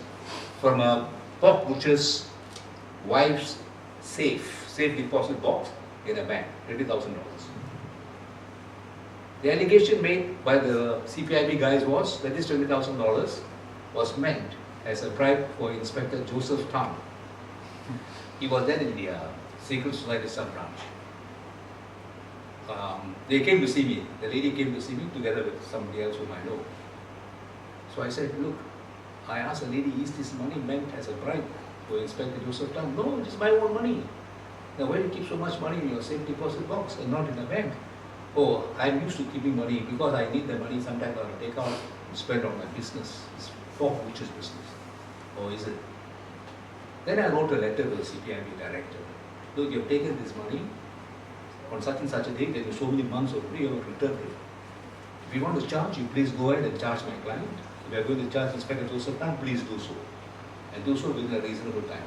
[SPEAKER 2] from a pork butcher's wife's safe deposit box in a bank, $20,000. The allegation made by the CPIB guys was that this $20,000 was meant as a bribe for Inspector Joseph Tang. He was then in the Secret Society sub-branch. They came to see me, the lady came to see me together with somebody else whom I know. So I said, look, I asked the lady, is this money meant as a bribe for Inspector Joseph Tang? No, it is my own money. Now why do you keep so much money in your safe deposit box and not in a bank? Oh, I'm used to keeping money because I need the money sometimes I'll take out and spend on my business. It's pork butcher's business. Or is it? Then I wrote a letter to the CPIB director. Look, you've taken this money on such and such a date, there were so many months already, you have returned it. If you want to charge, you please go ahead and charge my client. If you are going to charge Inspector Joseph Tang, please do so. And do so within a reasonable time.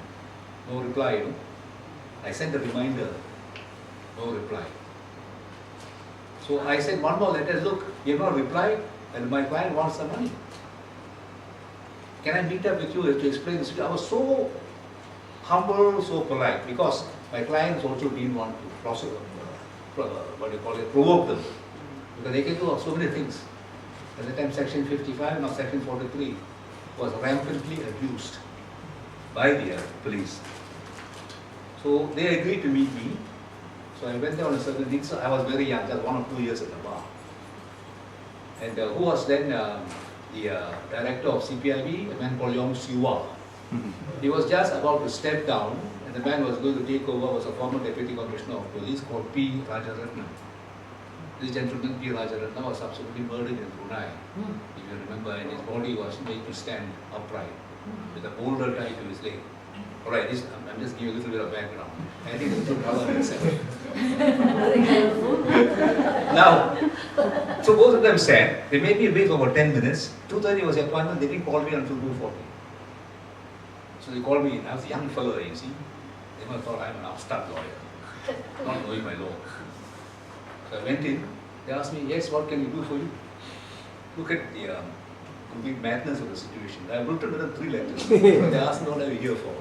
[SPEAKER 2] No reply, you know. I sent a reminder, no reply. So I sent one more letter, look, you have not replied and my client wants the money. Can I meet up with you to explain this? I was so humble, so polite because my clients also didn't want to provoke them. Because they can do so many things. At the time section 55, now section 43 was rampantly abused by the police. So they agreed to meet me. So I went there on a certain thing. So I was very young, just 1 or 2 years at the bar. And who was then the director of CPIB, a man called Yong Siu Wah. He was just about to step down, and the man was going to take over was a former deputy commissioner of police called P. Rajaratnam. This gentleman, P. Rajaratnam, was subsequently murdered in Brunei. If you remember, and his body was made to stand upright with a boulder tied to his leg. Alright, I'm just giving you a little bit of background. I think it's a color itself. Now, so both of them sat. They made me wait for about 10 minutes. 2:30 was the appointment. They didn't call me until 2:40. So they called me. I was a young fellow, you see. They must have thought I'm an upstart lawyer, not knowing my law. So I went in. They asked me, yes, what can we do for you? Look at the complete madness of the situation. I have written them 3 letters. They asked me what are you here for.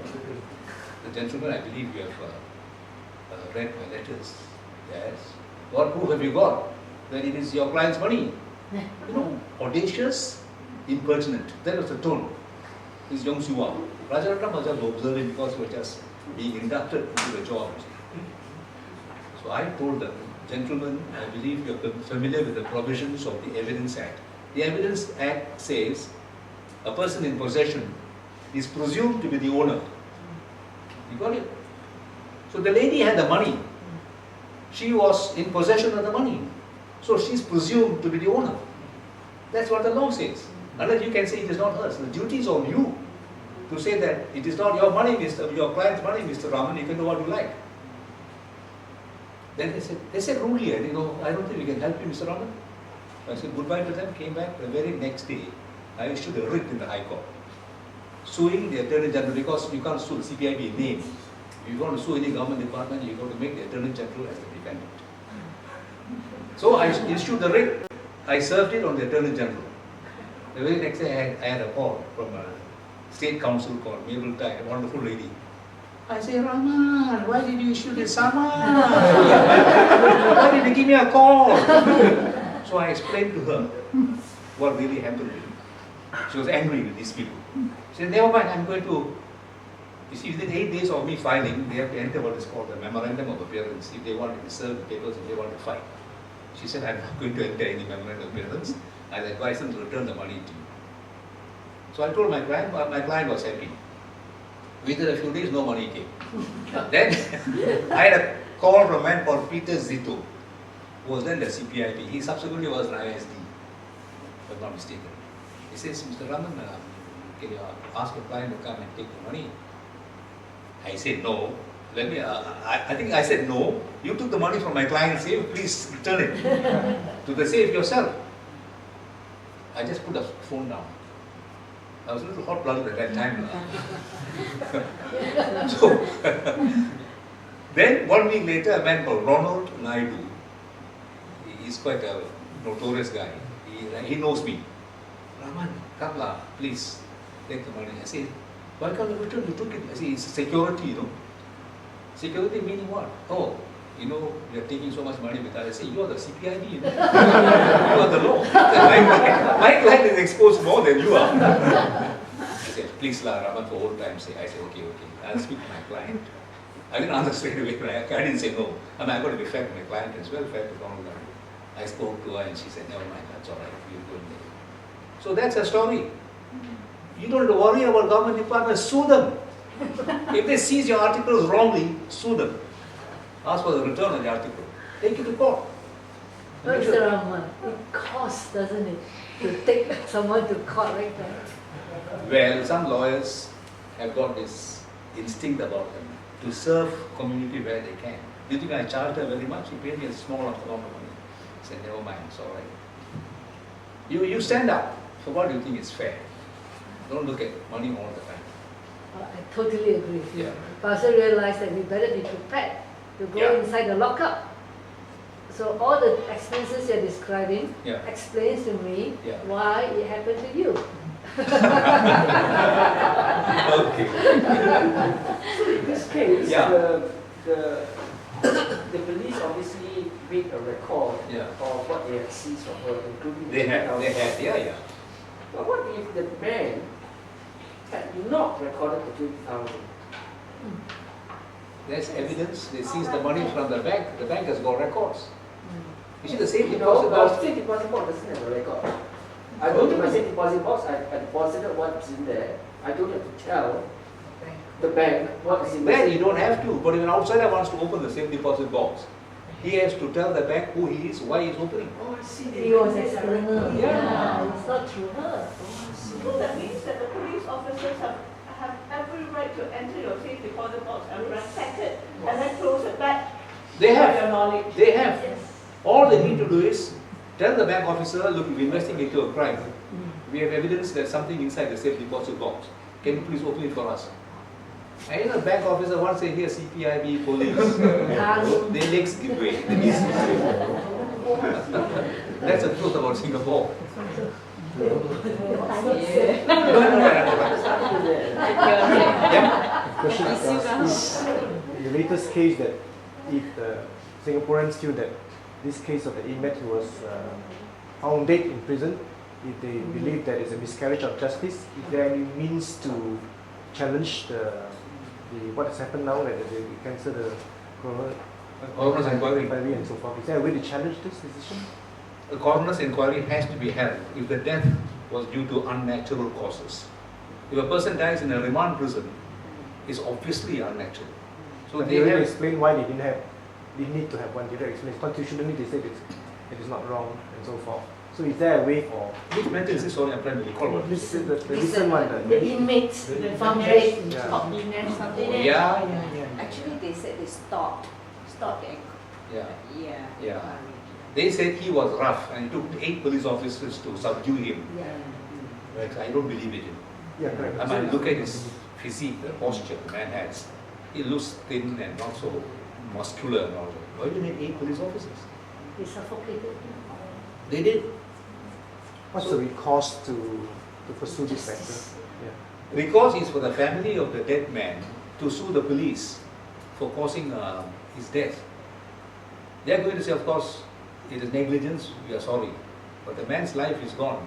[SPEAKER 2] The gentleman, I believe you have read my letters. Yes. What proof have you got that it is your client's money? You know, audacious, impertinent. That was the tone. This is Yong Siu Wah. Rajaratnam was just observing because he was just being inducted into the job. So I told them, gentlemen, I believe you are familiar with the provisions of the Evidence Act. The Evidence Act says a person in possession is presumed to be the owner. You got it? So the lady had the money. She was in possession of the money. So she's presumed to be the owner. That's what the law says. Unless you can say it is not hers. The duty is on you to say that it is not your money, your client's money, Mr. Raman, you can do what you like. Then they said rudely, I don't think we can help you, Mr. Raman. I said goodbye to them, came back. The very next day, I issued a writ in the High Court, suing the Attorney General because you can't sue the CPIB in name. If you want to sue any government department, you got to make the Attorney General as the defendant. So I issued the writ. I served it on the Attorney General. The very next day, I had a call from a state council called Mabel Tai, a wonderful lady. I say, Raman, why did you issue this summons? Why did you give me a call? So I explained to her what really happened. She was angry with these people. She said, never mind, I'm going to. You see, within 8 days of me filing, they have to enter what is called the memorandum of appearance if they want to serve the papers, if they want to fight. She said, I'm not going to enter any memorandum of appearance. I advised them to return the money to you. So I told my client was happy. Within a few days, no money came. Then I had a call from a man called Peter Zito, who was then the CPIB. He subsequently was an ISD, if I'm not mistaken. He says, Mr. Raman, can you ask your client to come and take the money? I said, no. Let me, I think I said, no. You took the money from my client's safe, please return it to the safe yourself. I just put the phone down. I was a little hot-blooded at that time. So, then 1 week later, a man called Ronald Naidu, he's quite a notorious guy. He knows me. Raman, come lah, please take the money. I said, why can't you return? You took it. I said, it's security, you know. Security meaning what? Oh, you know, you're taking so much money because I say, you are the CPIB, you know. You are the law. My client is exposed more than you are. I said, please lah, Raman, for old time's sake. I said, okay, I'll speak to my client. I didn't answer straight away, I didn't say no. I mean, I've got to be fair to my client as well, fair to Ronald. I spoke to her and she said, never mind, that's all right, we'll go in there. So that's a story. You don't worry about government departments, sue them. If they seize your articles wrongly, sue them. Ask for the return of the article. Take it to court.
[SPEAKER 3] But Mr. Raman, it costs, doesn't it, to take someone to court like that?
[SPEAKER 2] Well, some lawyers have got this instinct about them to serve community where they can. Do you think I charged her very much? She paid me a small amount of money. I said, never mind, it's all right. You stand up for what you think is fair. Don't look at money all the time.
[SPEAKER 3] I totally agree with you.
[SPEAKER 2] Yeah.
[SPEAKER 3] But I also realized that we better be prepared to go inside the lockup. So all the expenses you're describing explains to me why it happened to you.
[SPEAKER 6] Okay. So in this case, the police obviously made a record of what they had seized from her, including
[SPEAKER 2] They had,
[SPEAKER 6] But what if the man had not recorded the 20,000?
[SPEAKER 2] There's evidence. They seized the money from the bank. The bank has got records. You see the safe
[SPEAKER 6] No,
[SPEAKER 2] deposit
[SPEAKER 6] the
[SPEAKER 2] box?
[SPEAKER 6] safe deposit box doesn't have a record. I go to my safe deposit box, I deposited what's in there. I don't have to tell the bank what is in there.
[SPEAKER 2] Well, you don't have to, but if an outsider wants to open the safe deposit box, he has to tell the bank who he is, why he's opening.
[SPEAKER 6] Oh, I see.
[SPEAKER 3] He was external.
[SPEAKER 2] Yeah.
[SPEAKER 3] It's not through her.
[SPEAKER 5] So that means that the police officers have every right to enter your safe deposit box and ransack it and then close it back.
[SPEAKER 2] They have.
[SPEAKER 5] Your knowledge.
[SPEAKER 2] They have. All they need to do is tell the bank officer, look, we're investigating into a crime. We have evidence there's something inside the safe deposit box. Can you please open it for us? And you know, bank officer once they hear CPIB, police, their legs give way. That's the truth about Singapore.
[SPEAKER 8] Question is the latest case that if the Singaporeans feel that this case of the inmate who was found dead in prison, if they believe that it's a miscarriage of justice, is there any means to challenge what has happened now, that they cancel the
[SPEAKER 2] coroner's inquiry
[SPEAKER 8] and so forth? Is there a way to challenge this decision?
[SPEAKER 2] The coroner's inquiry has to be held if the death was due to unnatural causes. If a person dies in a remand prison, it's obviously unnatural. So
[SPEAKER 8] but they already explain why they didn't need to have one. They explain constitutionally they said it is not wrong and so forth. So is there a way for
[SPEAKER 2] which matter is this? Sorry, I'm trying to recall what
[SPEAKER 8] this is the recent one.
[SPEAKER 3] The inmates found dead.
[SPEAKER 10] Actually, they said they stopped the
[SPEAKER 2] They said he was rough and it took 8 police officers to subdue him. Right? I don't believe it.
[SPEAKER 8] Correct.
[SPEAKER 2] I mean, look at his physique, the posture the man has. He looks thin and not so muscular and all that. Why do you need 8 police officers?
[SPEAKER 3] They suffocated.
[SPEAKER 2] They did.
[SPEAKER 8] What's the recourse to pursue this matter?
[SPEAKER 2] Recourse is for the family of the dead man to sue the police for causing his death. They are going to say, of course, it is negligence, we are sorry. But the man's life is gone.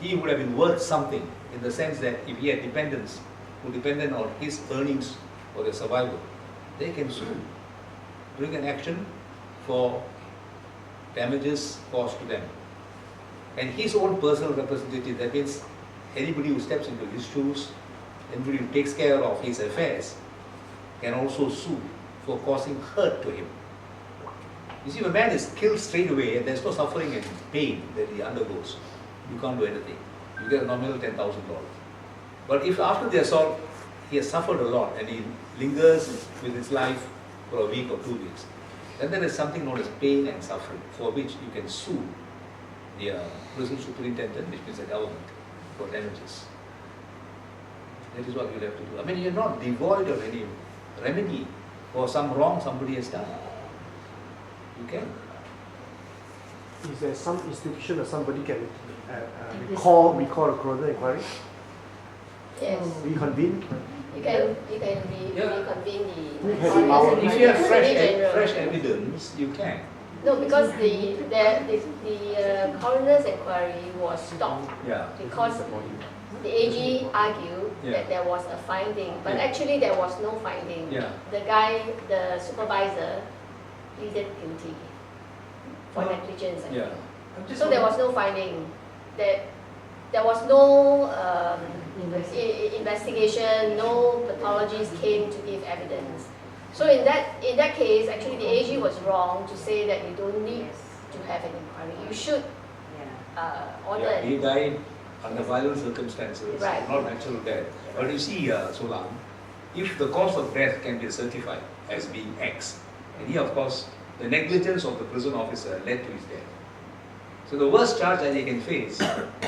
[SPEAKER 2] He would have been worth something in the sense that if he had dependents who depended on his earnings for their survival, they can sue, bring an action for damages caused to them. And his own personal representative, that means anybody who steps into his shoes, anybody who takes care of his affairs, can also sue for causing hurt to him. You see, if a man is killed straight away and there's no suffering and pain that he undergoes, you can't do anything. You get a nominal $10,000. But if after the assault, he has suffered a lot and he lingers with his life for a week or 2 weeks, then there is something known as pain and suffering, for which you can sue the prison superintendent, which means the government, for damages. That is what you have to do. I mean, you're not devoid of any remedy for some wrong somebody has done. You can.
[SPEAKER 8] Is there some institution or somebody can recall a coroner inquiry?
[SPEAKER 1] Yes.
[SPEAKER 8] Reconvene?
[SPEAKER 1] You can reconvene the...
[SPEAKER 8] Has the power?
[SPEAKER 2] If you have fresh evidence, you can.
[SPEAKER 1] No, because the coroner's inquiry was stopped because the AG argued that there was a finding, but actually there was no finding. The guy, the supervisor, pleaded guilty for negligence. So there was no finding. There was no investigation, no pathologists came to give evidence. So in that case, actually the AG was wrong to say that you don't need to have an inquiry. You should order an
[SPEAKER 2] He died under violent circumstances, not natural death. But you see, Solang, if the cause of death can be certified as being X, and here, of course, the negligence of the prison officer led to his death. So the worst charge that he can face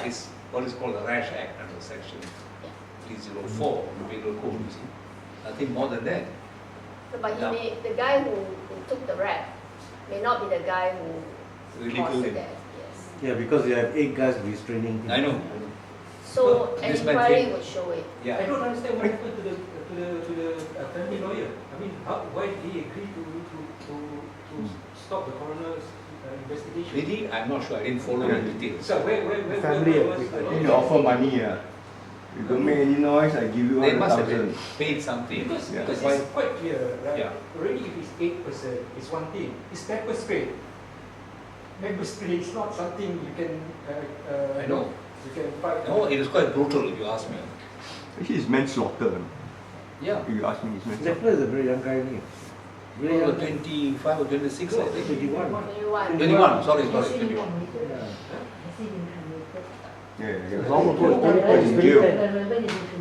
[SPEAKER 2] is what is called the Rash Act under Section 304 of the Penal Code. You see, nothing more than that.
[SPEAKER 1] So, but the guy who took the rap may not be the guy who caused the death. Yes.
[SPEAKER 14] Yeah, because you have 8 guys restraining him.
[SPEAKER 2] I know.
[SPEAKER 1] So an inquiry would show it.
[SPEAKER 4] I don't understand what happened to the family lawyer. I mean, why did he agree to stop the coroner's investigation?
[SPEAKER 2] Did he? I'm not sure. I didn't follow the details.
[SPEAKER 4] So where
[SPEAKER 8] family
[SPEAKER 4] was
[SPEAKER 7] you offer money, you don't make any noise, I give you 1,000.
[SPEAKER 2] They must have paid something.
[SPEAKER 4] Because it's quite clear, right? Already if it's 8%, it's one thing. It's pepper spray. Pepper spray is not something you can
[SPEAKER 2] I know.
[SPEAKER 4] You can fight.
[SPEAKER 2] No, it is quite brutal if you ask me.
[SPEAKER 7] Actually, it's manslaughter.
[SPEAKER 2] Yeah.
[SPEAKER 7] If you ask me, it's manslaughter.
[SPEAKER 14] Zephyr is a very young guy, isn't he?
[SPEAKER 2] He was 25 or 26, I think.
[SPEAKER 14] 21.
[SPEAKER 2] 21, sorry, 21.
[SPEAKER 8] It's almost 2010.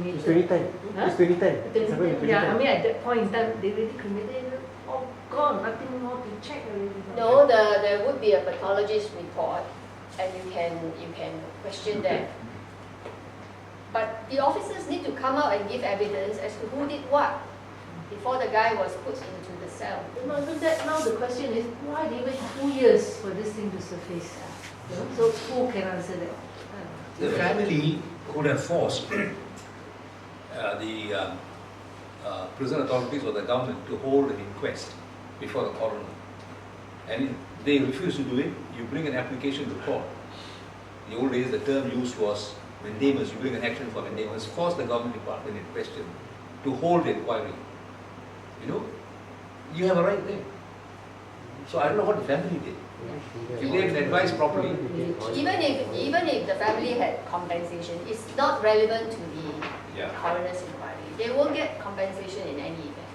[SPEAKER 8] It's 2010. It's 2010.
[SPEAKER 3] Yeah, I mean at that point in time, they already cremated, all gone, nothing more to check already.
[SPEAKER 1] No, there would be a pathologist report, and you can question that. But the officers need to come out and give evidence as to who did what before the guy was put into the cell.
[SPEAKER 3] Now the question is, why did you wait 2 years for this thing to surface? So who can answer that?
[SPEAKER 2] The family could have forced the prison authorities or the government to hold an inquest before the coroner. And if they refuse to do it, you bring an application to court. In the old days, the term used was mandamus. You bring an action for mandamus, force the government department in question to hold the inquiry. You know, you have a right there. So I don't know what the family did. If they had been advised properly.
[SPEAKER 1] Even if the family had compensation, it's not relevant to the coroner's inquiry. They won't get compensation in any event.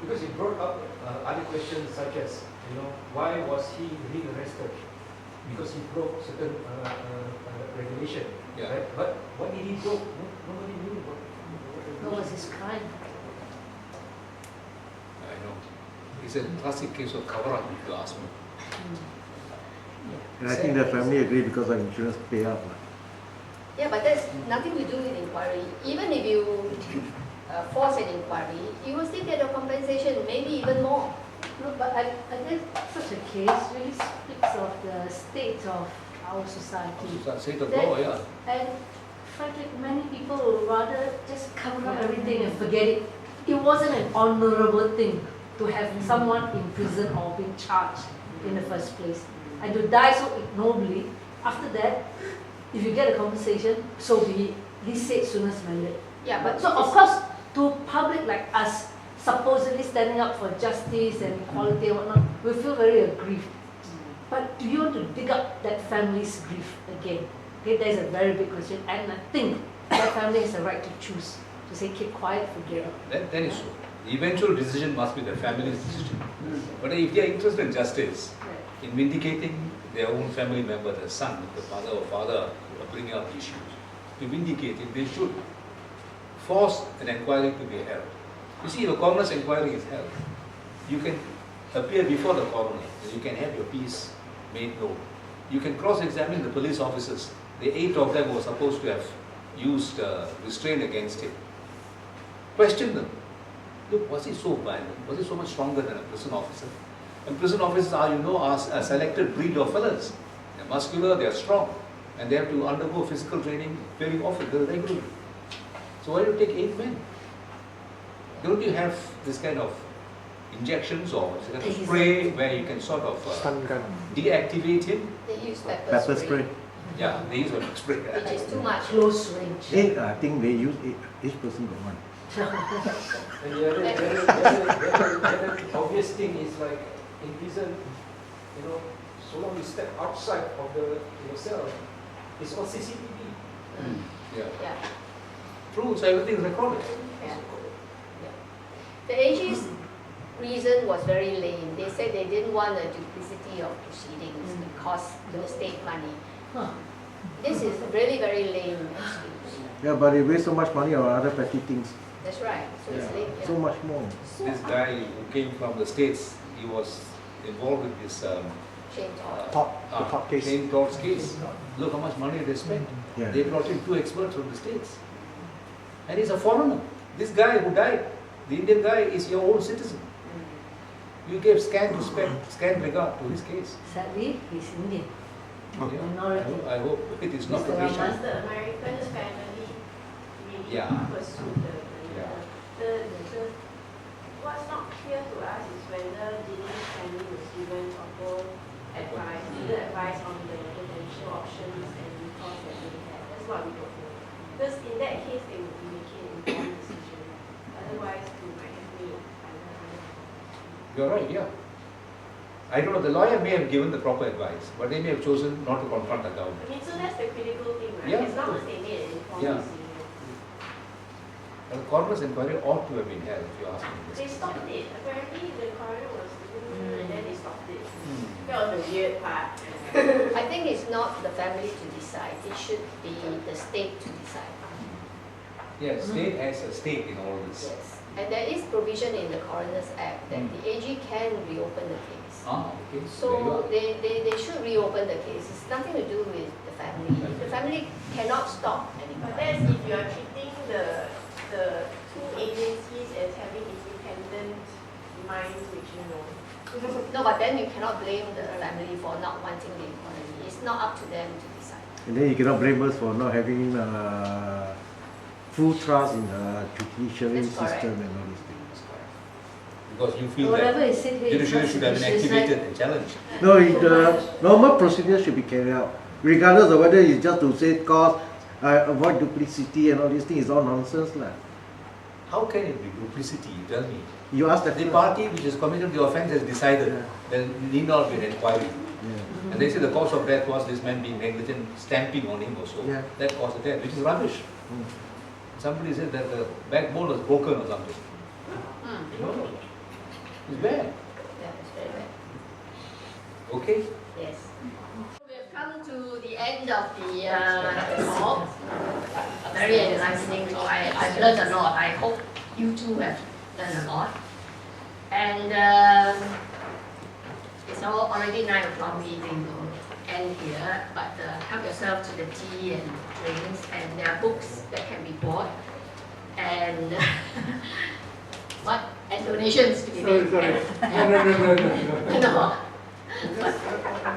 [SPEAKER 4] Because it brought up other questions such as, why was he re-arrested? Because he broke certain regulation. Right? But what did he broke? Nobody knew
[SPEAKER 3] What was his crime?
[SPEAKER 2] I know. It's a classic case of cover-up, if you ask me.
[SPEAKER 14] And I think the family agreed because of insurance payout.
[SPEAKER 1] Yeah, but that's nothing to do with inquiry. Even if you force an inquiry, you will still get a compensation, maybe even more.
[SPEAKER 3] No, but I guess such a case really speaks of the state of our society.
[SPEAKER 2] State of law,
[SPEAKER 3] And Frederick, many people would rather just cover up everything and forget it. It wasn't an honorable thing to have someone in prison or being charged in the first place. And to die so ignobly, after that, if you get a compensation, so be it. This said sooner than later.
[SPEAKER 1] Yeah, but
[SPEAKER 3] so of course, to public like us, supposedly standing up for justice and equality and whatnot, we feel very aggrieved. But do you want to dig up that family's grief again? Okay, that is a very big question, and I think that family has a right to choose to say keep quiet, forget it.
[SPEAKER 2] That is so. The eventual decision must be the family's decision. But if they are interested in justice, in vindicating their own family member, the son, the father or father who are bringing up issues, to vindicate it, they should force an inquiry to be held. You see, if a coroner's inquiry is held, you can appear before the coroner, you can have your piece made known. You can cross-examine the police officers. The 8 of them were supposed to have used restraint against him. Question them. Look, was he so violent? Was he so much stronger than a prison officer? And prison officers are, are a selected breed of fellas. They're muscular, they're strong, and they have to undergo physical training very often, very regularly. So why do you take 8 men? Don't you have this kind of injections or spray where you can sort of deactivate him?
[SPEAKER 1] They use pepper spray.
[SPEAKER 2] Yeah, they use pepper spray.
[SPEAKER 1] Which is too much.
[SPEAKER 3] Close range.
[SPEAKER 14] 8, I think they use 8. Each person got 1.
[SPEAKER 4] And the other obvious thing is like in prison, so long you step outside of the cell, it's on CCTV.
[SPEAKER 2] Yeah. True, so everything is recorded.
[SPEAKER 1] Yeah. The AG's reason was very lame. They said they didn't want a duplicity of proceedings because the state money. This is really very lame excuse.
[SPEAKER 14] Yeah, but they waste so much money on other petty things.
[SPEAKER 1] That's right. So it's lame.
[SPEAKER 14] So much more.
[SPEAKER 2] This guy who came from the States, he was involved with this
[SPEAKER 1] Shane
[SPEAKER 2] Todd's case. Look how much money they spent.
[SPEAKER 14] Yeah.
[SPEAKER 2] They brought in 2 experts from the States. And he's a foreigner. This guy who died, the Indian guy, is your own citizen. You gave scant regard to his case.
[SPEAKER 3] Sadly, he's Indian.
[SPEAKER 2] Minority. I hope it is not racial.
[SPEAKER 5] Does the American family really pursue what's not clear to us is whether Dylan's family was given proper advice, legal advice on the potential options and recourse that they had. That's what we don't know. Because in that case, they would be making an informed decision. Otherwise, we might have made
[SPEAKER 2] You're right, yeah. I don't know, the lawyer may have given the proper advice, but they may have chosen not to confront the government.
[SPEAKER 5] I mean, so that's the critical thing, right?
[SPEAKER 2] Yeah.
[SPEAKER 5] As long as they made an informed decision.
[SPEAKER 2] And the coroner's inquiry ought to have been held, if you ask me.
[SPEAKER 5] They stopped it. Apparently, the coroner was and then they stopped it. That was the weird part.
[SPEAKER 1] I think it's not the family to decide. It should be the state to decide.
[SPEAKER 2] Yes, state has a stake in all this.
[SPEAKER 1] Yes. And there is provision in the Coroner's Act that the AG can reopen the case.
[SPEAKER 2] Okay.
[SPEAKER 1] So they should reopen the case. It's nothing to do with the family. The family cannot stop anymore.
[SPEAKER 5] But that's if you are treating the 2 agencies as having independent minds, which you know.
[SPEAKER 1] No, but then you cannot blame the family for not wanting the equality. It's not up to them to decide.
[SPEAKER 14] And then you cannot blame us for not having full trust in the judiciary system and all these things.
[SPEAKER 2] Because you feel
[SPEAKER 3] Whatever
[SPEAKER 2] that
[SPEAKER 3] is said here
[SPEAKER 2] judiciary should have been activated and challenged.
[SPEAKER 14] No, the normal procedure should be carried out, regardless of whether it's just to save cost, avoid duplicity and all these things. It's all nonsense.
[SPEAKER 2] How can it be duplicity? You tell me.
[SPEAKER 14] You ask
[SPEAKER 2] the party which has committed the offence has decided there need not be an inquiry. And they say the cause of death was this man being negligent, stamping on him or so. That caused the death, which is rubbish. Somebody said that the backbone was broken or something. No. It's bad.
[SPEAKER 1] Yeah, it's very bad.
[SPEAKER 2] Okay?
[SPEAKER 1] Yes. We have come to the end of the talk. Very enlightening talk. I've learned a lot. I hope you too have learned a lot. And it's already 9 o'clock. We will end here. But help yourself to the tea and drinks, and there are books that can be bought. And what? And donations to be made.
[SPEAKER 4] No.
[SPEAKER 1] No.